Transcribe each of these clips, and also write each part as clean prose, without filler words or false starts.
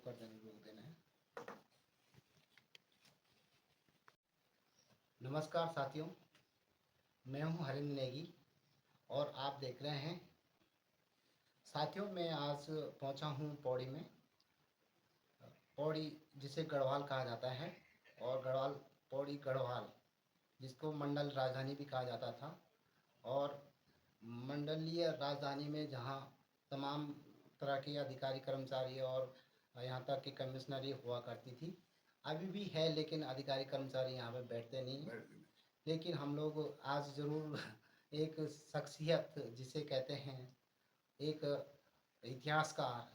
कर देना, रोक देना है। नमस्कार साथियों, मैं हूं हरिंद्र नेगी और आप देख रहे हैं। साथियों, मैं आज पहुंचा हूं पौड़ी में। पौड़ी जिसे गढ़वाल कहा जाता है, और गढ़वाल, पौड़ी गढ़वाल जिसको मंडल राजधानी भी कहा जाता था, और मंडलीय राजधानी में जहां तमाम तरह के अधिकारी कर्मचारी और यहाँ तक कि कमिश्नरी हुआ करती थी, अभी भी है, लेकिन अधिकारी कर्मचारी यहाँ पे बैठते नहीं हैं। लेकिन हम लोग आज ज़रूर एक शख्सियत जिसे कहते हैं, एक इतिहासकार,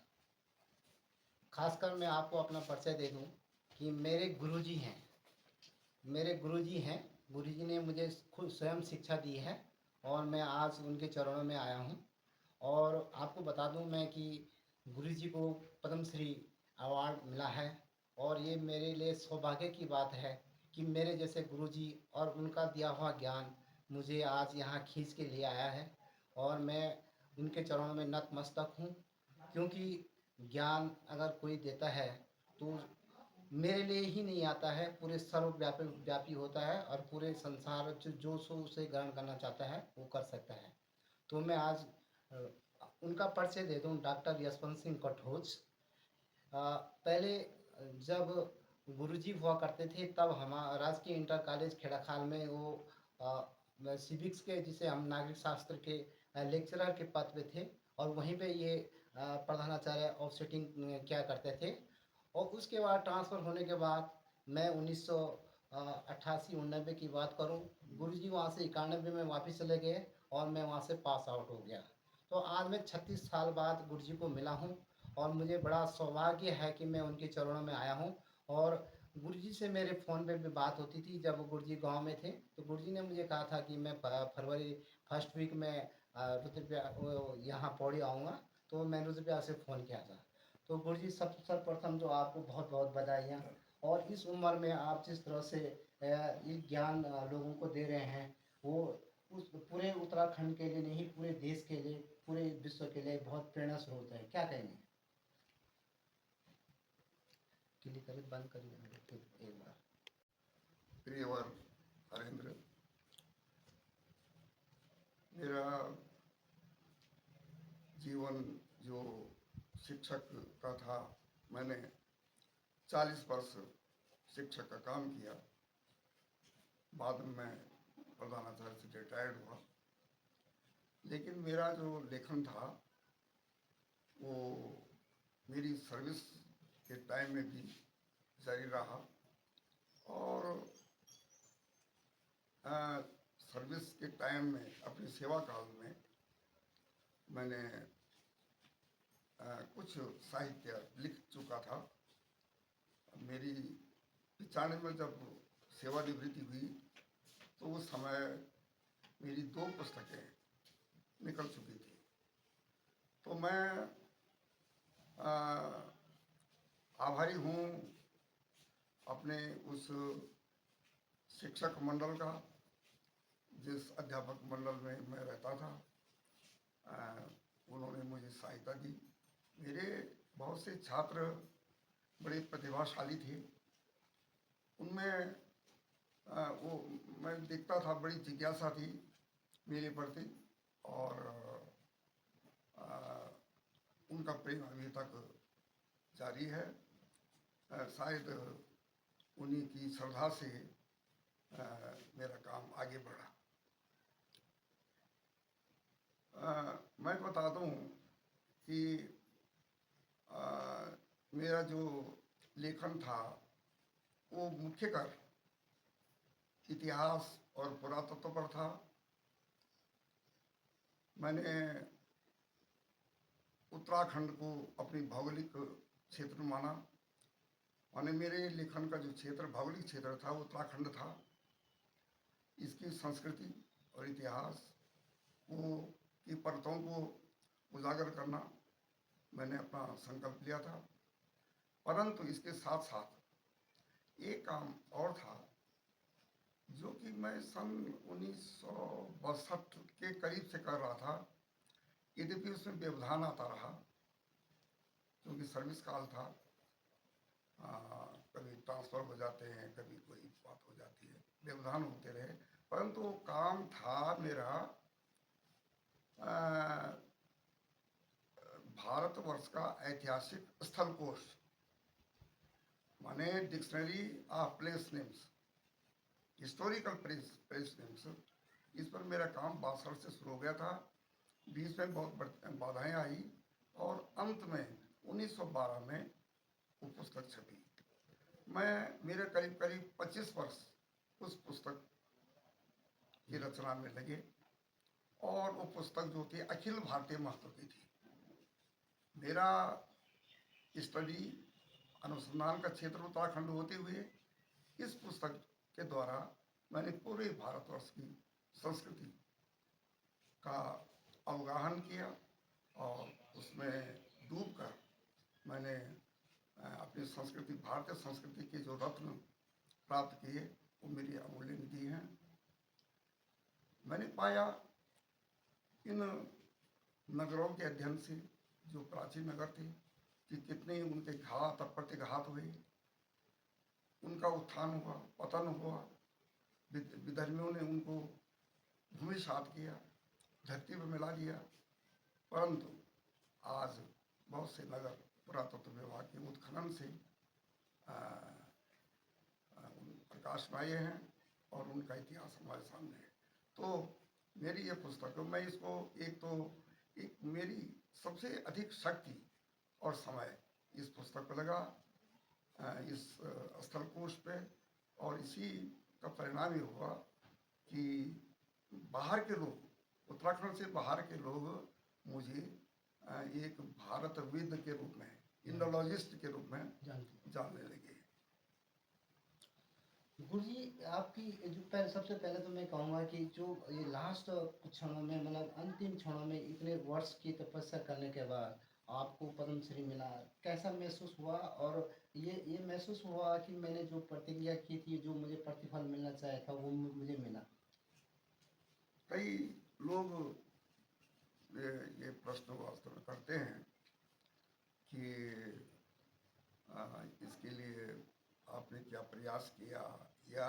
खासकर मैं आपको अपना परिचय दे दूं कि मेरे गुरुजी हैं। गुरुजी ने मुझे खुद स्वयं शिक्षा दी है, और मैं आज उनके चरणों में आया हूं। और आपको बता दूं मैं कि गुरुजी को पद्मश्री अवार्ड मिला है, और ये मेरे लिए सौभाग्य की बात है कि मेरे जैसे गुरुजी और उनका दिया हुआ ज्ञान मुझे आज यहाँ खींच के ले आया है, और मैं उनके चरणों में नतमस्तक हूँ। क्योंकि ज्ञान अगर कोई देता है तो मेरे लिए ही नहीं आता है, पूरे सर्वव्यापी व्यापी होता है, और पूरे संसार जो सो उसे ग्रहण करना चाहता है वो कर सकता है। तो मैं आज उनका परिचय दे दूँ। डॉक्टर यशवंत सिंह कटोच। पहले जब गुरुजी हुआ करते थे तब हमारा राजकीय इंटर कॉलेज खेड़ाखाल में वो सिविक्स के, जिसे हम नागरिक शास्त्र के लेक्चरर के पद पे थे, और वहीं पे ये प्रधानाचार्य ऑफ सिटिंग किया करते थे। और उसके बाद ट्रांसफ़र होने के बाद मैं 1988-89 की बात करूं, गुरुजी वहां से 91 में वापस चले गए और मैं वहां से पास आउट हो गया। तो आज मैं 36 साल बाद गुरुजी को मिला हूं, और मुझे बड़ा सौभाग्य है कि मैं उनके चरणों में आया हूं। और गुरुजी से मेरे फ़ोन पे भी बात होती थी जब गुरुजी गांव में थे, तो गुरुजी ने मुझे कहा था कि मैं फरवरी फर्स्ट वीक में रुद्रप्रयाग यहाँ पौड़ी आऊँगा। तो मैंने रुद्रप्रयाग से फ़ोन किया था। तो गुरुजी, सब सर्वप्रथम तो आपको बहुत बहुत बधाइयाँ। और इस उम्र में आप जिस तरह से ये ज्ञान लोगों को दे रहे हैं, वो उस पूरे उत्तराखंड के लिए नहीं, पूरे देश के लिए, पूरे विश्व के लिए बहुत प्रेरणा स्रोत है। क्या कहेंगे? क्लिक करिए, बंद करिए एक बार। प्रियवर हरेंद्र, मेरा जीवन जो शिक्षक का था, मैंने 40 वर्ष शिक्षक का काम किया। बाद में मैं प्रधानाचार्य से रिटायर्ड हुआ। लेकिन मेरा जो लेखन था वो मेरी सर्विस के टाइम में भी जारी रहा, और सर्विस के टाइम में, अपनी सेवा काल में, मैंने कुछ साहित्य लिख चुका था। मेरी 95 में जब सेवानिवृत्ति हुई तो उस समय मेरी 2 पुस्तकें निकल चुकी थी। तो मैं आभारी हूँ अपने उस शिक्षक मंडल का, जिस अध्यापक मंडल में मैं रहता था। उन्होंने मुझे सहायता दी। मेरे बहुत से छात्र बड़े प्रतिभाशाली थे। उनमें वो मैं देखता था, बड़ी जिज्ञासा थी मेरे प्रति, और उनका प्रेम अभी तक जारी है। शायद उन्हीं की श्रद्धा से मेरा काम आगे बढ़ा। मैं बता दूं कि मेरा जो लेखन था वो मुख्यकर इतिहास और पुरातत्व पर था। मैंने उत्तराखंड को अपनी भौगोलिक क्षेत्र माना। माने मेरे लेखन का जो क्षेत्र, भौगोलिक क्षेत्र था, वो उत्तराखंड था। इसकी संस्कृति और इतिहास वो की परतों को उजागर करना मैंने अपना संकल्प लिया था। परंतु इसके साथ साथ एक काम और था जो कि मैं सन 1962 के करीब से कर रहा था। यद्यपि उसमें व्यवधान आता रहा क्योंकि सर्विस काल था, कभी ट्रांसफ़र हो जाते हैं, कभी कोई बात हो जाती है, व्यवधान होते रहे, परंतु वो काम था मेरा अ, भारतवर्ष का ऐतिहासिक स्थल कोश, माने dictionary of place names, historical place names. इस पर मेरा काम 62 से शुरू हो गया था। बीच में बहुत बाधाएं आई और अंत में 1912 में वो पुस्तक छपी। मेरे करीब करीब 25 वर्ष उस पुस्तक की रचना में लगे और वो पुस्तक जो थी अखिल भारतीय महत्व की थी। मेरा स्टडी अनुसंधान का क्षेत्र उत्तराखंड होते हुए इस पुस्तक के द्वारा मैंने पूरे भारतवर्ष की संस्कृति का अवगाहन किया और उसमें डूबकर मैंने अपनी संस्कृति, भारतीय संस्कृति के जो रत्न प्राप्त किए वो मेरी अमूल्य निधि हैं। मैंने पाया इन नगरों के अध्ययन से, जो प्राचीन नगर थे, कि कितने उनके घात और प्रतिघात हुए, उनका उत्थान हुआ, पतन हुआ, विधर्मियों ने उनको भूमिसात किया, धरती पर मिला दिया। परंतु आज बहुत से नगर पुरातत्व विभाग के उत्खनन से प्रकाश में आए हैं और उनका इतिहास हमारे सामने है। तो मेरी ये पुस्तक, मैं इसको एक मेरी सबसे अधिक शक्ति और समय इस पुस्तक पर लगा, इस स्थल कोश पे, और इसी का परिणाम ये हुआ कि बाहर के लोग, उत्तराखंड से बाहर के लोग मुझे एक भारतविद के रूप में, इंडोलॉजिस्ट के रूप में जानने लगे। गुरुजी, आपकी जो सबसे पहले तो मैं कहूँगा कि जो ये लास्ट कुछ क्षणों में, मतलब अंतिम क्षणों में, इतने वर्ष की तपस्या करने के बाद आपको पद्मश्री मिला, कैसा महसूस हुआ? और ये महसूस हुआ कि मैंने जो प्रतिज्ञा की थी, जो मुझे प्रतिफल मिलना चाहिए था, वो मुझे मिला? कई लोग ये प्रश्न वास्तव में करते हैं कि इसके लिए आपने क्या प्रयास किया, या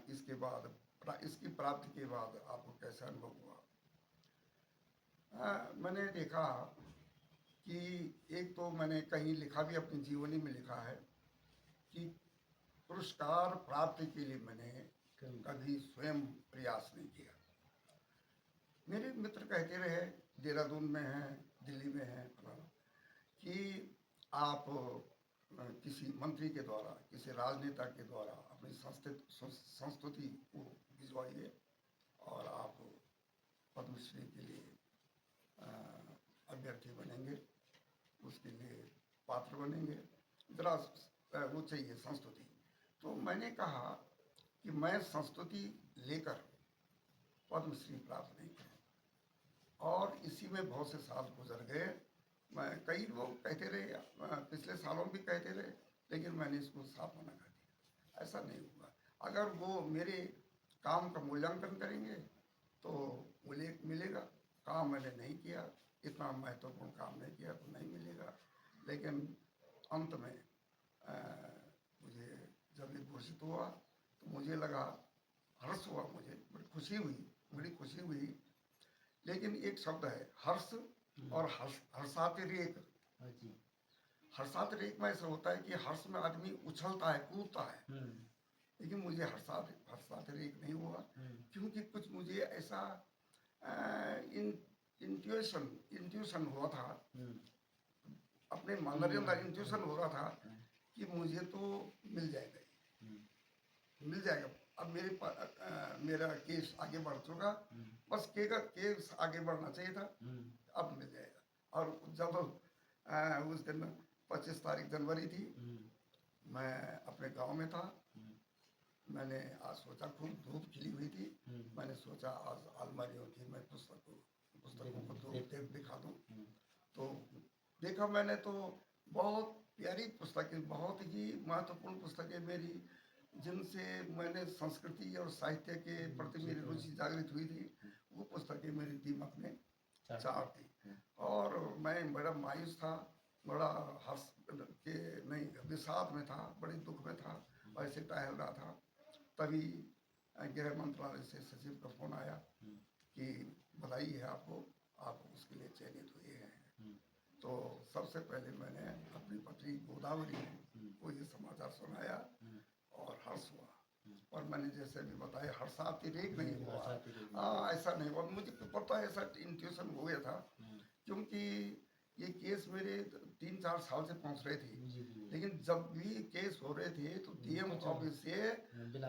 इसके बाद, इसकी प्राप्ति के बाद आपको कैसा अनुभव हुआ। मैंने देखा कि एक तो मैंने कहीं लिखा भी, अपनी जीवनी में लिखा है कि पुरस्कार प्राप्ति के लिए मैंने कभी स्वयं प्रयास नहीं किया। मेरे मित्र कहते रहे, देहरादून में हैं, दिल्ली में हैं, कि आप किसी मंत्री के द्वारा, किसी राजनेता के द्वारा अपनी संस्तुति को भिजवाइए और आप पद्मश्री के लिए अभ्यर्थी बनेंगे, उसके लिए पात्र बनेंगे, जरा वो चाहिए संस्तुति। तो मैंने कहा कि मैं संस्तुति लेकर पद्मश्री प्राप्त नहीं करूँ। और इसी में बहुत से साल गुजर गए। कई लोग कहते रहे, पिछले सालों भी कहते रहे, लेकिन मैंने इसको साफ मना कर दिया, ऐसा नहीं हुआ। अगर वो मेरे काम का मूल्यांकन करेंगे तो मिलेगा। काम मैंने नहीं किया, इतना महत्वपूर्ण काम नहीं किया तो नहीं मिलेगा। लेकिन अंत में मुझे जब ये घोषित हुआ तो मुझे लगा, हर्ष हुआ, मुझे बड़ी खुशी हुई। लेकिन एक शब्द है हर्ष और हर्षातिरेक। हर्षातिरेक में ऐसा होता है कि हर्ष में आदमी उछलता है, कूदता है, लेकिन मुझे हर्षातिरेक नहीं हुआ, क्योंकि कुछ मुझे ऐसा इंट्यूशन हुआ था, अपने मन के अंदर इंट्यूशन हो रहा था कि मुझे तो मिल जाएगा। अब मेरा केस आगे बढ़ चुका, बस केस आगे बढ़ना चाहिए था, अब मिल जाएगा। और जब उस दिन 25 तारीख जनवरी थी, मैं अपने गांव में था। मैंने आज सोचा, खूब धूप खिली हुई थी, मैंने सोचा आज अलमारियों की मैं पुस्तकों को दिखा दूं। तो देखा मैंने तो बहुत प्यारी पुस्तकें, बहुत ही महत्वपूर्ण पुस्तकें मेरी, जिनसे मैंने संस्कृति और साहित्य के प्रति मेरी रुचि जागृत हुई थी, वो पुस्तकें मेरी दीमक में चार थी। और मैं बड़ा मायूस था, बड़ा हर्ष कि नहीं विषाद में था, बड़े दुख में था, ऐसे टहल रहा था, तभी गृह मंत्रालय से सचिव का फोन आया कि बधाई है आपको, आप उसके लिए चयनित हुए हैं। तो सबसे पहले मैंने अपनी पत्नी गोदावरी को ये समाचार सुनाया और हर्ष हुआ। और मैंने जैसे भी बताया हर्षातिरेक नहीं हुआ, हाँ ऐसा नहीं हुआ, मुझे पता है, ऐसा इंट्यूशन हो गया था, क्योंकि ये केस मेरे 3-4 साल से पहुंच रहे थे, लेकिन जब भी केस हो रहे थे तो डीएम ऑफिस से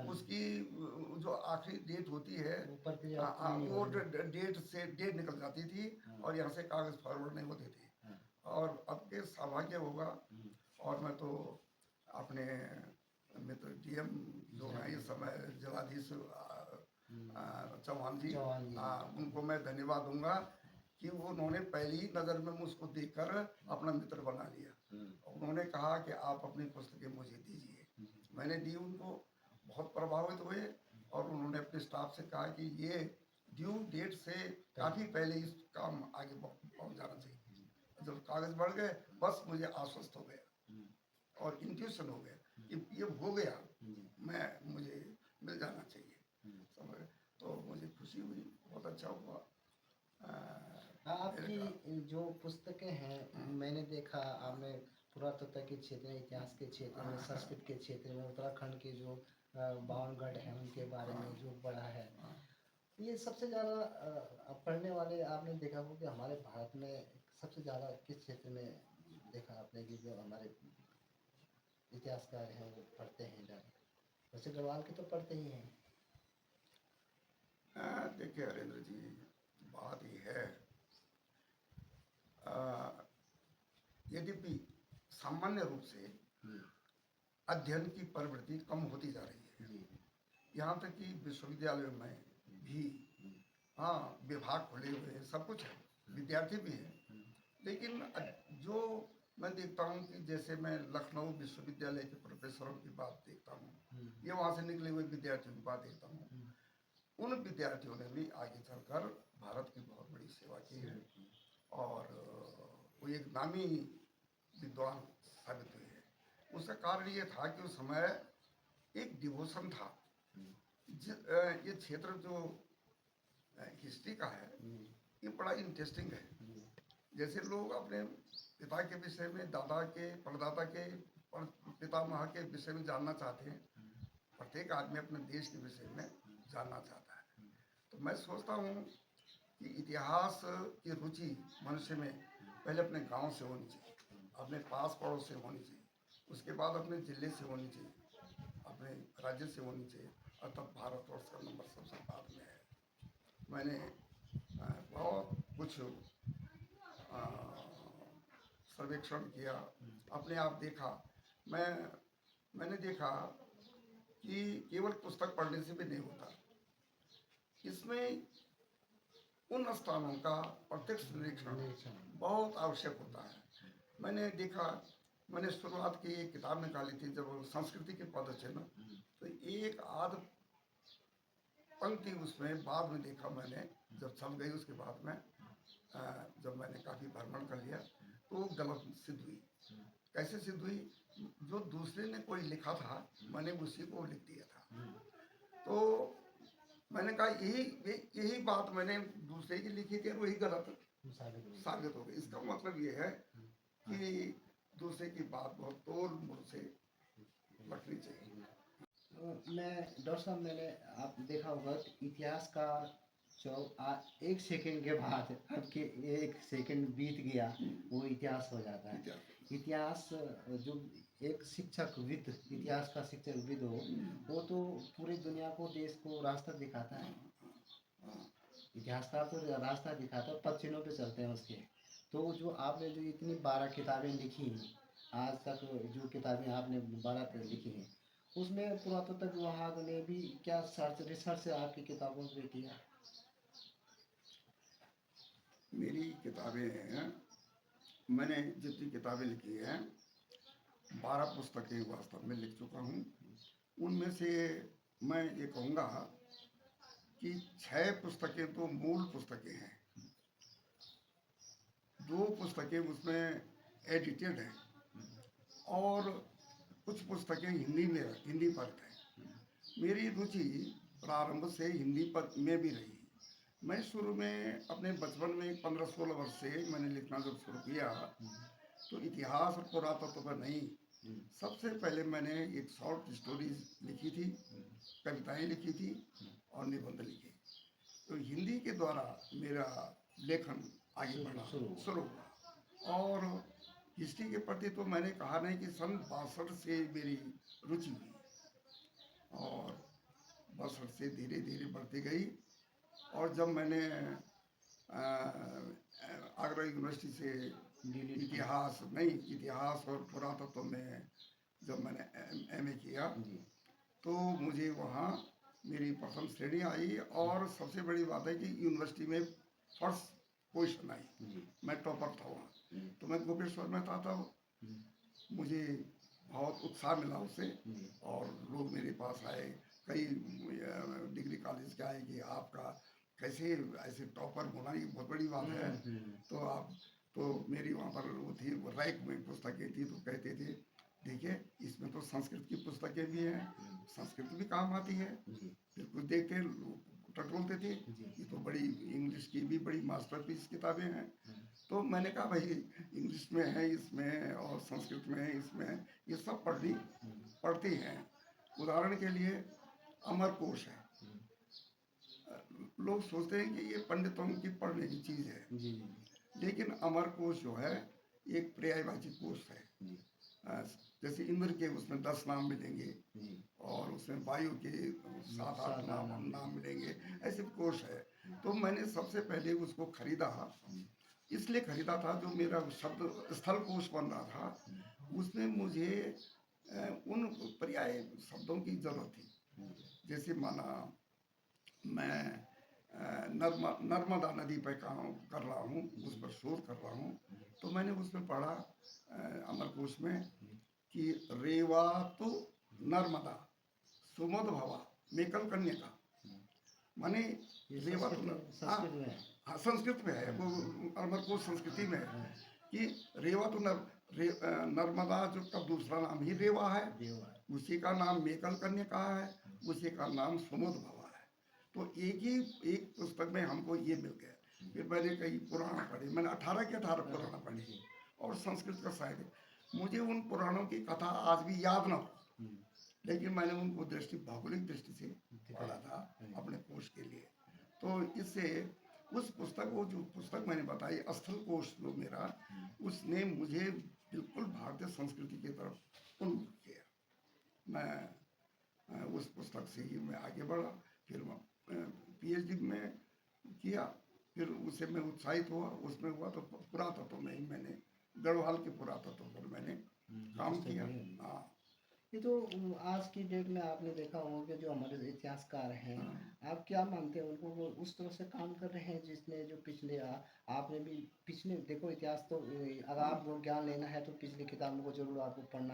उसकी जो आखिरी डेट होती है वो डेट निकल जाती थी और यहाँ से कागज फॉरवर्ड नहीं होते थे। और अब के सौभाग्य होगा, और मैं तो अपने मित्र डीएम जो हैं इस समय जिलाधीश चौहान जी, उनको मैं धन्यवाद दूंगा कि उन्होंने पहली नज़र में मुझको देखकर अपना मित्र बना लिया। उन्होंने कहा कि आप अपनी पुस्तकें मुझे दीजिए, मैंने दी उनको, बहुत प्रभावित हुए और उन्होंने अपने स्टाफ से कहा कि ये ड्यू डेट से काफ़ी पहले इस काम आगे पहुंच जाना चाहिए। जब कागज बढ़ गए बस मुझे आश्वस्त हो गया और इंट्यूशन हो गया कि ये हो गया, मुझे मिल जाना चाहिए समय। तो मुझे खुशी हुई, बहुत अच्छा हुआ। आपकी जो पुस्तकें हैं मैंने देखा, आपने पुरातत्व के क्षेत्र में, इतिहास के क्षेत्र में, संस्कृत के क्षेत्र में, उत्तराखंड के जो बावनगढ़ हैं उनके बारे में जो पढ़ा है, ये सबसे ज़्यादा पढ़ने वाले आपने देखा हो कि हमारे भारत में सबसे ज़्यादा किस क्षेत्र में देखा आपने कि जो हमारे इतिहासकार हैं वो पढ़ते हैं ज़्यादा? वैसे गढ़वाल के तो पढ़ते ही हैं। देखिए हरेंद्र जी, बात ये है, यद्यपि सामान्य रूप से अध्ययन की प्रवृत्ति कम होती जा रही है, यहाँ तक कि विश्वविद्यालयों में भी हाँ विभाग खुले हुए हैं, सब कुछ है, विद्यार्थी भी हैं, लेकिन जो मैं देखता हूँ कि जैसे मैं लखनऊ विश्वविद्यालय के प्रोफेसरों की बात देखता हूँ, ये वहाँ से निकले हुए विद्यार्थियों की बात देखता हूँ, उन विद्यार्थियों ने भी आगे चलकर भारत की बहुत बड़ी सेवा की है और वो एक नामी विद्वान साबित हुए हैं। उसका कारण ये था कि उस समय एक डिवोशन था। ये क्षेत्र जो हिस्ट्री का है ये बड़ा इंटरेस्टिंग है। जैसे लोग अपने पिता के विषय में, दादा के, परदादा के, पितामह के विषय में जानना चाहते हैं, प्रत्येक आदमी अपने देश के विषय में जानना चाहता है। तो मैं सोचता हूँ कि इतिहास की रुचि मनुष्य में पहले अपने गांव से होनी चाहिए, अपने पास पड़ोस से होनी चाहिए, उसके बाद अपने जिले से होनी चाहिए, अपने राज्य से होनी चाहिए, और तब भारतवर्ष का नंबर सबसे बाद में है। मैंने बहुत कुछ सर्वेक्षण किया, अपने आप देखा, मैंने देखा कि केवल पुस्तक पढ़ने से भी नहीं होता, इसमें उन स्थानों का प्रत्यक्ष निरीक्षण बहुत आवश्यक होता है। मैंने देखा, मैंने शुरुआत की एक किताब निकाली थी जब संस्कृति के पदचिन्ह, तो एक आध पंक्ति उसमें बाद में देखा मैंने, जब छप गई उसके बाद में जब मैंने काफ़ी भ्रमण कर लिया तो गलत सिद्ध हुई। कैसे सिद्ध हुई? जो दूसरे ने कोई लिखा था मैंने उसी को लिख दिया था। तो मैंने कहा यही बात मैंने दूसरे की लिखी थी, वही गलत साबित हो गई। इसका मतलब ये है कि दूसरे की बात बहुत तोल मोल से रखनी चाहिए। मैं डॉक्टर साहब, मैंने आप देखा होगा कि इतिहासकार एक सेकंड के बाद आपके एक सेकंड बीत गया वो इतिहास हो जाता है। इतिहास जो एक शिक्षक विद, इतिहास का शिक्षक विद हो, वो तो पूरी दुनिया को, देश को रास्ता दिखाता है। इतिहासकार तो रास्ता दिखाता है, पद चिन्हों पे चलते हैं उसके। तो जो आपने जो इतनी 12 किताबें लिखी हैं, आज तक जो किताबें आपने 12 लिखी हैं, उसमें पुरातत्व विभाग ने भी क्या रिसर्च आपकी किताबों पे किया? मेरी किताबें हैं, मैंने जितनी किताबें लिखी हैं 12 पुस्तकें वास्तव में लिख चुका हूँ। उनमें से मैं ये कहूँगा कि 6 पुस्तकें तो मूल पुस्तकें हैं, 2 पुस्तकें उसमें एडिटेड हैं और कुछ पुस्तकें हिंदी पर थे। मेरी रुचि प्रारंभ से हिंदी पर में भी रही। मैं शुरू में अपने बचपन में 15-16 वर्ष से मैंने लिखना जब शुरू किया तो इतिहास और पुरातत्व पर नहीं, सबसे पहले मैंने एक शॉर्ट स्टोरीज लिखी थी, कविताएं लिखी थी और निबंध लिखे। तो हिंदी के द्वारा मेरा लेखन आगे बढ़ा शुरू हुआ। और हिस्ट्री के प्रति तो मैंने कहा नहीं कि सन 62 से मेरी रुचि हुई और 62 से धीरे धीरे बढ़ती गई। और जब मैंने आगरा यूनिवर्सिटी से इतिहास और पुरातत्व में जब मैंने एमए किया तो मुझे वहाँ मेरी प्रथम श्रेणी आई और सबसे बड़ी बात है कि यूनिवर्सिटी में फर्स्ट पोजीशन आई। मैं टॉपर था वहाँ। तो मैं गोपेश्वर में था तब। मुझे बहुत उत्साह मिला उससे और लोग मेरे पास आए, कई डिग्री कॉलेज के आए कि आपका कैसे ऐसे टॉपर होना ये बहुत बड़ी बात है। तो मेरी वहाँ पर वो थी रैक में पुस्तकें थी तो कहते थे देखिए इसमें तो संस्कृत की पुस्तकें भी हैं, संस्कृत भी काम आती है। फिर कुछ देखते टटोलते थे, ये तो बड़ी इंग्लिश की भी बड़ी मास्टरपीस किताबें हैं। तो मैंने कहा भाई इंग्लिश में है इसमें और संस्कृत में है इसमें, ये सब पढ़ती हैं। उदाहरण के लिए अमरकोश है। लोग सोचते हैं कि ये पंडितों की पढ़ने की चीज़ है, लेकिन अमरकोश जो है एक पर्यायवाची कोश है। जैसे इंद्र के उसमें 10 नाम मिलेंगे और उसमें वायु के 7-8 नाम मिलेंगे, ऐसे कोश है। तो मैंने सबसे पहले उसको खरीदा, इसलिए खरीदा था जो मेरा शब्द स्थल कोश बन रहा था उसमें मुझे उन पर्याय शब्दों की जरूरत थी। जैसे माना मैं नर्मदा नदी पर काम कर रहा हूँ, उस पर शोध कर रहा हूँ, तो मैंने उसमें पढ़ा अमरकोश में कि रेवा तो नर्मदा सुमद भवा मेकल कन्या, माने रेवा तो संस्कृत में है, वो अमरकोश संस्कृति में है कि रेवा तो नर्मदा जो का दूसरा नाम ही रेवा है, उसी का नाम मेकल कन्या का है, उसी का नाम सुमद भवा। तो एक पुस्तक में हमको ये मिल गया। फिर मैंने कई पुराण पढ़े, मैंने 18 के 18 पुराण पढ़े और संस्कृत का साहित्य। मुझे उन पुराणों की कथा आज भी याद ना हो, लेकिन मैंने उनको भौगोलिक दृष्टि से पढ़ा था अपने कोश के लिए। तो इससे उस पुस्तक को जो पुस्तक मैंने बताई स्थल कोश जो मेरा, उसने मुझे बिल्कुल भारतीय संस्कृति की तरफ उन्मुख किया। मैं उस पुस्तक से ही मैं आगे बढ़ा, फिर पीएचडी में किया, फिर उससे मैं उत्साहित हुआ, उसमें हुआ तो पुरातत्व में ही मैंने गढ़वाल के पुरातत्व पर मैंने काम किया। हाँ, ये तो आज की डेट में आपने देखा होगा जो हमारे इतिहासकार हैं, आप क्या मानते हैं उनको, वो उस तरह से काम कर रहे हैं जिसने जो पिछले आपने भी पिछले देखो इतिहास तो अगर आपको ज्ञान लेना है तो पिछली किताबों को जरूर आपको पढ़ना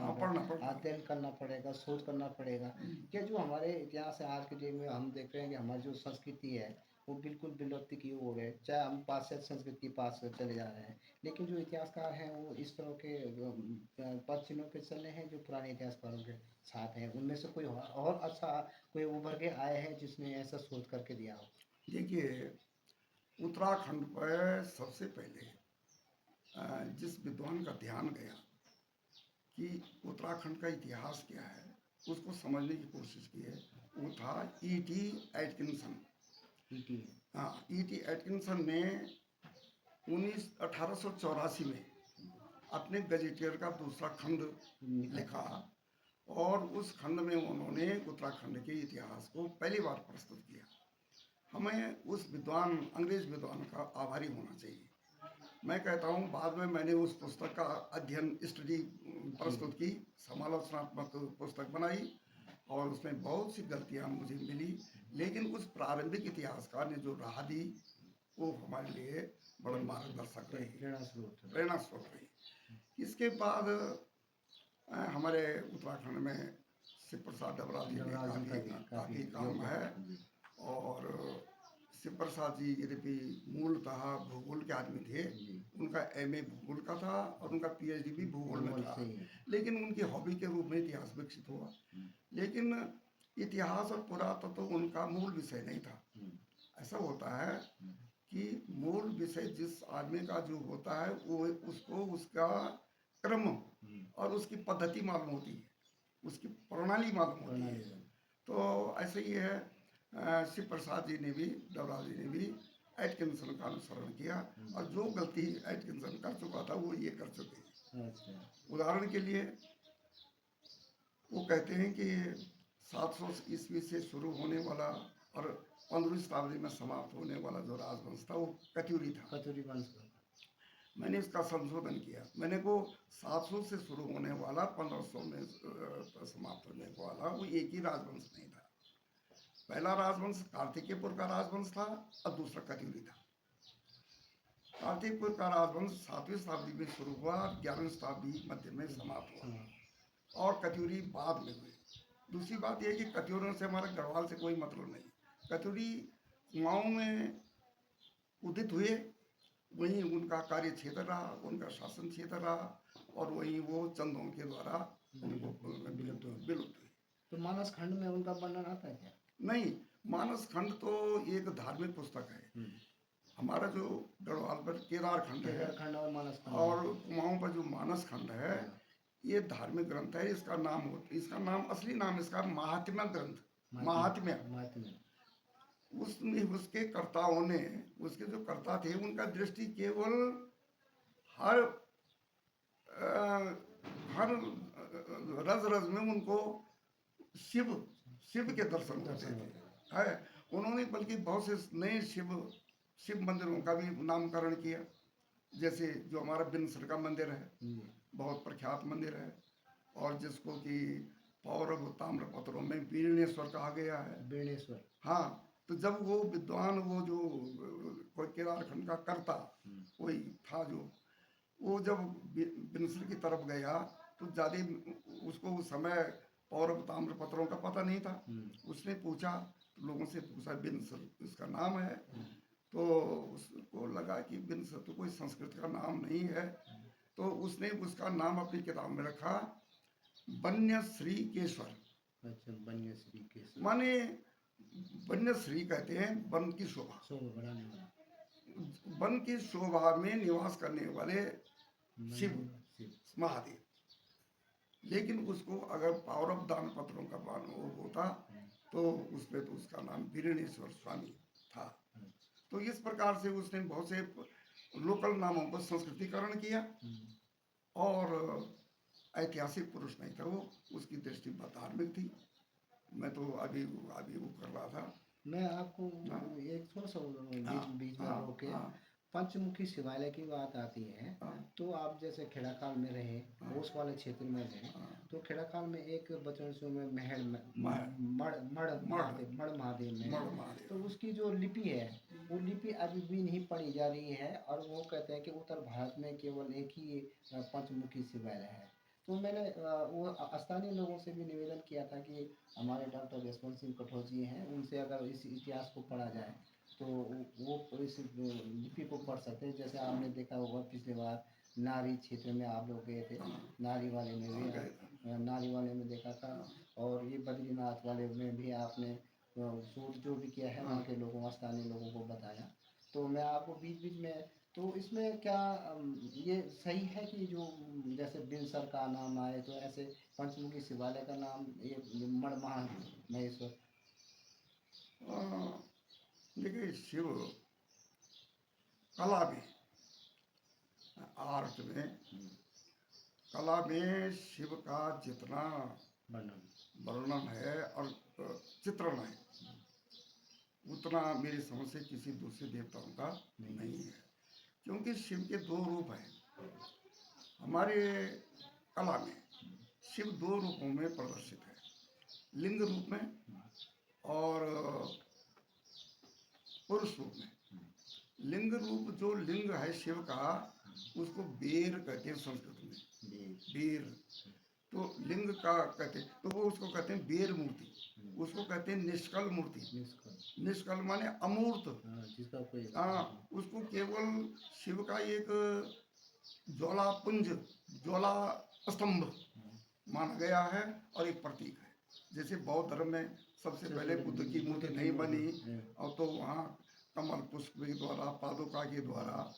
अध्ययन करना पड़ेगा, शोध करना पड़ेगा। क्या जो हमारे इतिहास है आज के डेट में हम देख रहे हैं कि हमारी जो संस्कृति है वो बिल्कुल विलुप्ति की ओर है, चाहे हम पाश्चात्य संस्कृति के पास चले जा रहे हैं, लेकिन जो इतिहासकार हैं वो इस तरह के पद चिन्हों पे चल रहे हैं जो पुराने इतिहासकारों के साथ हैं। उनमें से कोई और अच्छा कोई उभर के आए हैं जिसने ऐसा शोध करके दिया हो? देखिए उत्तराखंड पर सबसे पहले जिस विद्वान का ध्यान गया कि उत्तराखंड का इतिहास क्या है उसको समझने की कोशिश की है, वो था E.T. एटकिंसन। E.T. एटकिंसन ने 1884 में अपने गजेटियर का दूसरा खंड लिखा और उस खंड में उन्होंने उत्तराखंड के इतिहास को पहली बार प्रस्तुत किया। हमें उस अंग्रेज विद्वान का आभारी होना चाहिए। मैं कहता हूँ बाद में मैंने उस पुस्तक का अध्ययन स्टडी प्रस्तुत की, समालोचनात्मक पुस्तक बनाई और उसमें बहुत सी गलतियाँ मुझे मिली, लेकिन उस प्रारंभिक इतिहासकार ने जो राह दी वो हमारे लिए बड़ा मार्गदर्शक रही, प्रेरणा स्रोत रही। इसके बाद हमारे उत्तराखंड में शिव प्रसाद डबराल जी ने काफ़ी काम है और शिव प्रसाद जी यद्यपि मूलतः भूगोल के आदमी थे उनका एमए भूगोल का था और उनका पीएचडी भी भूगोल में भूगोल था, से ही। लेकिन उनकी हॉबी के रूप में इतिहास विकसित हुआ। लेकिन इतिहास और पुरातत्व तो उनका मूल विषय नहीं था। ऐसा होता है कि मूल विषय जिस आदमी का जो होता है वो उसको उसका क्रम और उसकी पद्धति मालूम होती है, उसकी प्रणाली मालूम होती है। तो ऐसे ही है, शिव प्रसाद जी ने भी, डबराल जी ने भी एटकिंसन का अनुसरण किया और जो गलती एटकिंसन कर चुका था वो ये कर चुके हैं। उदाहरण के लिए वो कहते हैं कि 700 ईस्वी से शुरू होने वाला और 15वीं शताब्दी में समाप्त होने वाला जो राजवंश था वो कत्यूरी था। कतूरी वंश का। मैंने इसका संशोधन किया, मैंने को 700 से शुरू होने वाला 1500 में समाप्त होने वाला वो एक ही राजवंश नहीं था। पहला राजवंश कार्तिकेयपुर का राजवंश था और दूसरा कत्यूरी था। कार्तिकपुर का राजवंश 7वीं शताब्दी में शुरू हुआ, 11वीं शताब्दी मध्य में समाप्त हुआ और कत्यूरी बाद में हुए। दूसरी बात यह कि कत्यूरियों से हमारा गढ़वाल से कोई मतलब नहीं। कत्यूरी कुमाऊं में उदित हुए, वहीं उनका कार्य क्षेत्र रहा, उनका शासन क्षेत्र रहा और वहीं वो चंदों के द्वारा विलुप्त हुए। तो मानस खंड में उनका वर्णन आता है क्या? नहीं, मानस खंड तो एक धार्मिक पुस्तक है। हमारा जो गढ़वाल पर केदार खंड है खंड और मानस खंड और कुमाऊं पर जो मानस खंड है ये धार्मिक ग्रंथ है। इसका नाम असली नाम इसका महात्म्य ग्रंथ, महात्म्य। उसमें उसके कर्ताओं ने, उसके जो कर्ता थे उनका दृष्टि केवल हर हर रज रज में उनको शिव के दर्शन होते थे है। उन्होंने बल्कि बहुत से नए शिव मंदिरों का भी नामकरण किया, जैसे जो हमारा बिनसर का मंदिर है, बहुत प्रख्यात मंदिर है और जिसको कि पौरव ताम्रपत्रों में वीरणेश्वर कहा गया है। वीरणेश्वर, हाँ। तो जब वो विद्वान, वो जो कोई केदारखंड का कर्ता कोई था, जो वो जब बिनसर की तरफ गया तो ज़्यादा उसको उस समय पौरव ताम्रपत्रों का पता नहीं था। उसने पूछा, लोगों से पूछा बिनसर इसका नाम है, तो उसको लगा कि बिनसर तो कोई संस्कृत का नाम नहीं है, तो उसने उसका नाम अपनी किताब में रखा वन्यश्रीकेश्वर। अच्छा, वन्यश्रीकेश्वर माने वन्यश्री कहते हैं वन की शोभा, बढ़ाने वाला, वन की शोभा में निवास करने वाले शिव महादेव। लेकिन उसको अगर पौरव दान पत्रों का होता तो उसमें तो उसका नाम वीरणेश्वर स्वामी था। तो इस प्रकार से उसने बहुत से लोकल नामों पर संस्कृतिकरण किया और ऐतिहासिक पुरुष नहीं था वो, उसकी दृष्टि धार्मिक थी। मैं तो अभी वो कर रहा था। मैं आपको एक थोड़ा सा बीच में रोक के पंचमुखी शिवालय की बात आती है तो आप जैसे खेड़ाकाल में रहे, ओस वाले क्षेत्र में रहे, तो खेड़ाकाल में एक बचनसू में मड़ महादेव में, तो उसकी जो लिपि है वो लिपि अभी भी नहीं पढ़ी जा रही है और वो कहते हैं कि उत्तर भारत में केवल एक ही पंचमुखी शिवालय है। तो मैंने वो स्थानीय लोगों से भी निवेदन किया था कि हमारे डॉक्टर यशवंत सिंह कठोर जी हैं, उनसे अगर इस इतिहास को पढ़ा जाए तो वो इस लिपि को पढ़ सकते हैं। जैसे आपने देखा होगा पिछले बार नारी क्षेत्र में आप लोग गए थे, नारी वाले में देखा था और ये बद्रीनाथ वाले में भी आपने शोध जो भी किया है वहाँ के लोगों, स्थानीय लोगों को बताया। तो मैं आपको बीच बीच में, तो इसमें क्या ये सही है कि जो जैसे बिनसर का नाम आए तो ऐसे पंचमुखी शिवालय का नाम ये मणमहा महेश्वर? देखिए, शिव कला में, आर्ट में, कला में शिव का जितना वर्णन है और चित्रण है उतना मेरी समझ से किसी दूसरे देवताओं का नहीं है, क्योंकि शिव के दो रूप हैं। हमारे कला में शिव दो रूपों में प्रदर्शित है, लिंग रूप में और पुरुष रूप में। लिंग रूप, जो लिंग है शिव का, उसको बेर कहते हैं संस्कृत में, बेर। तो लिंग का कहते हैं, तो वो उसको कहते हैं बेर मूर्ति, उसको कहते हैं निष्कल मूर्ति। निष्कल। निष्कल माने अमूर्त। हाँ, जिसका कोई हाँ, उसको केवल शिव का एक ज्वाला पुंज, ज्वाला स्तंभ माना गया है और एक प्रतीक है। जैसे बौद्ध धर्म में सबसे पहले बुद्ध की मूर्ति नहीं बनी, और तो वहाँ कमल पुष्प के द्वारा, पादुका के द्वारा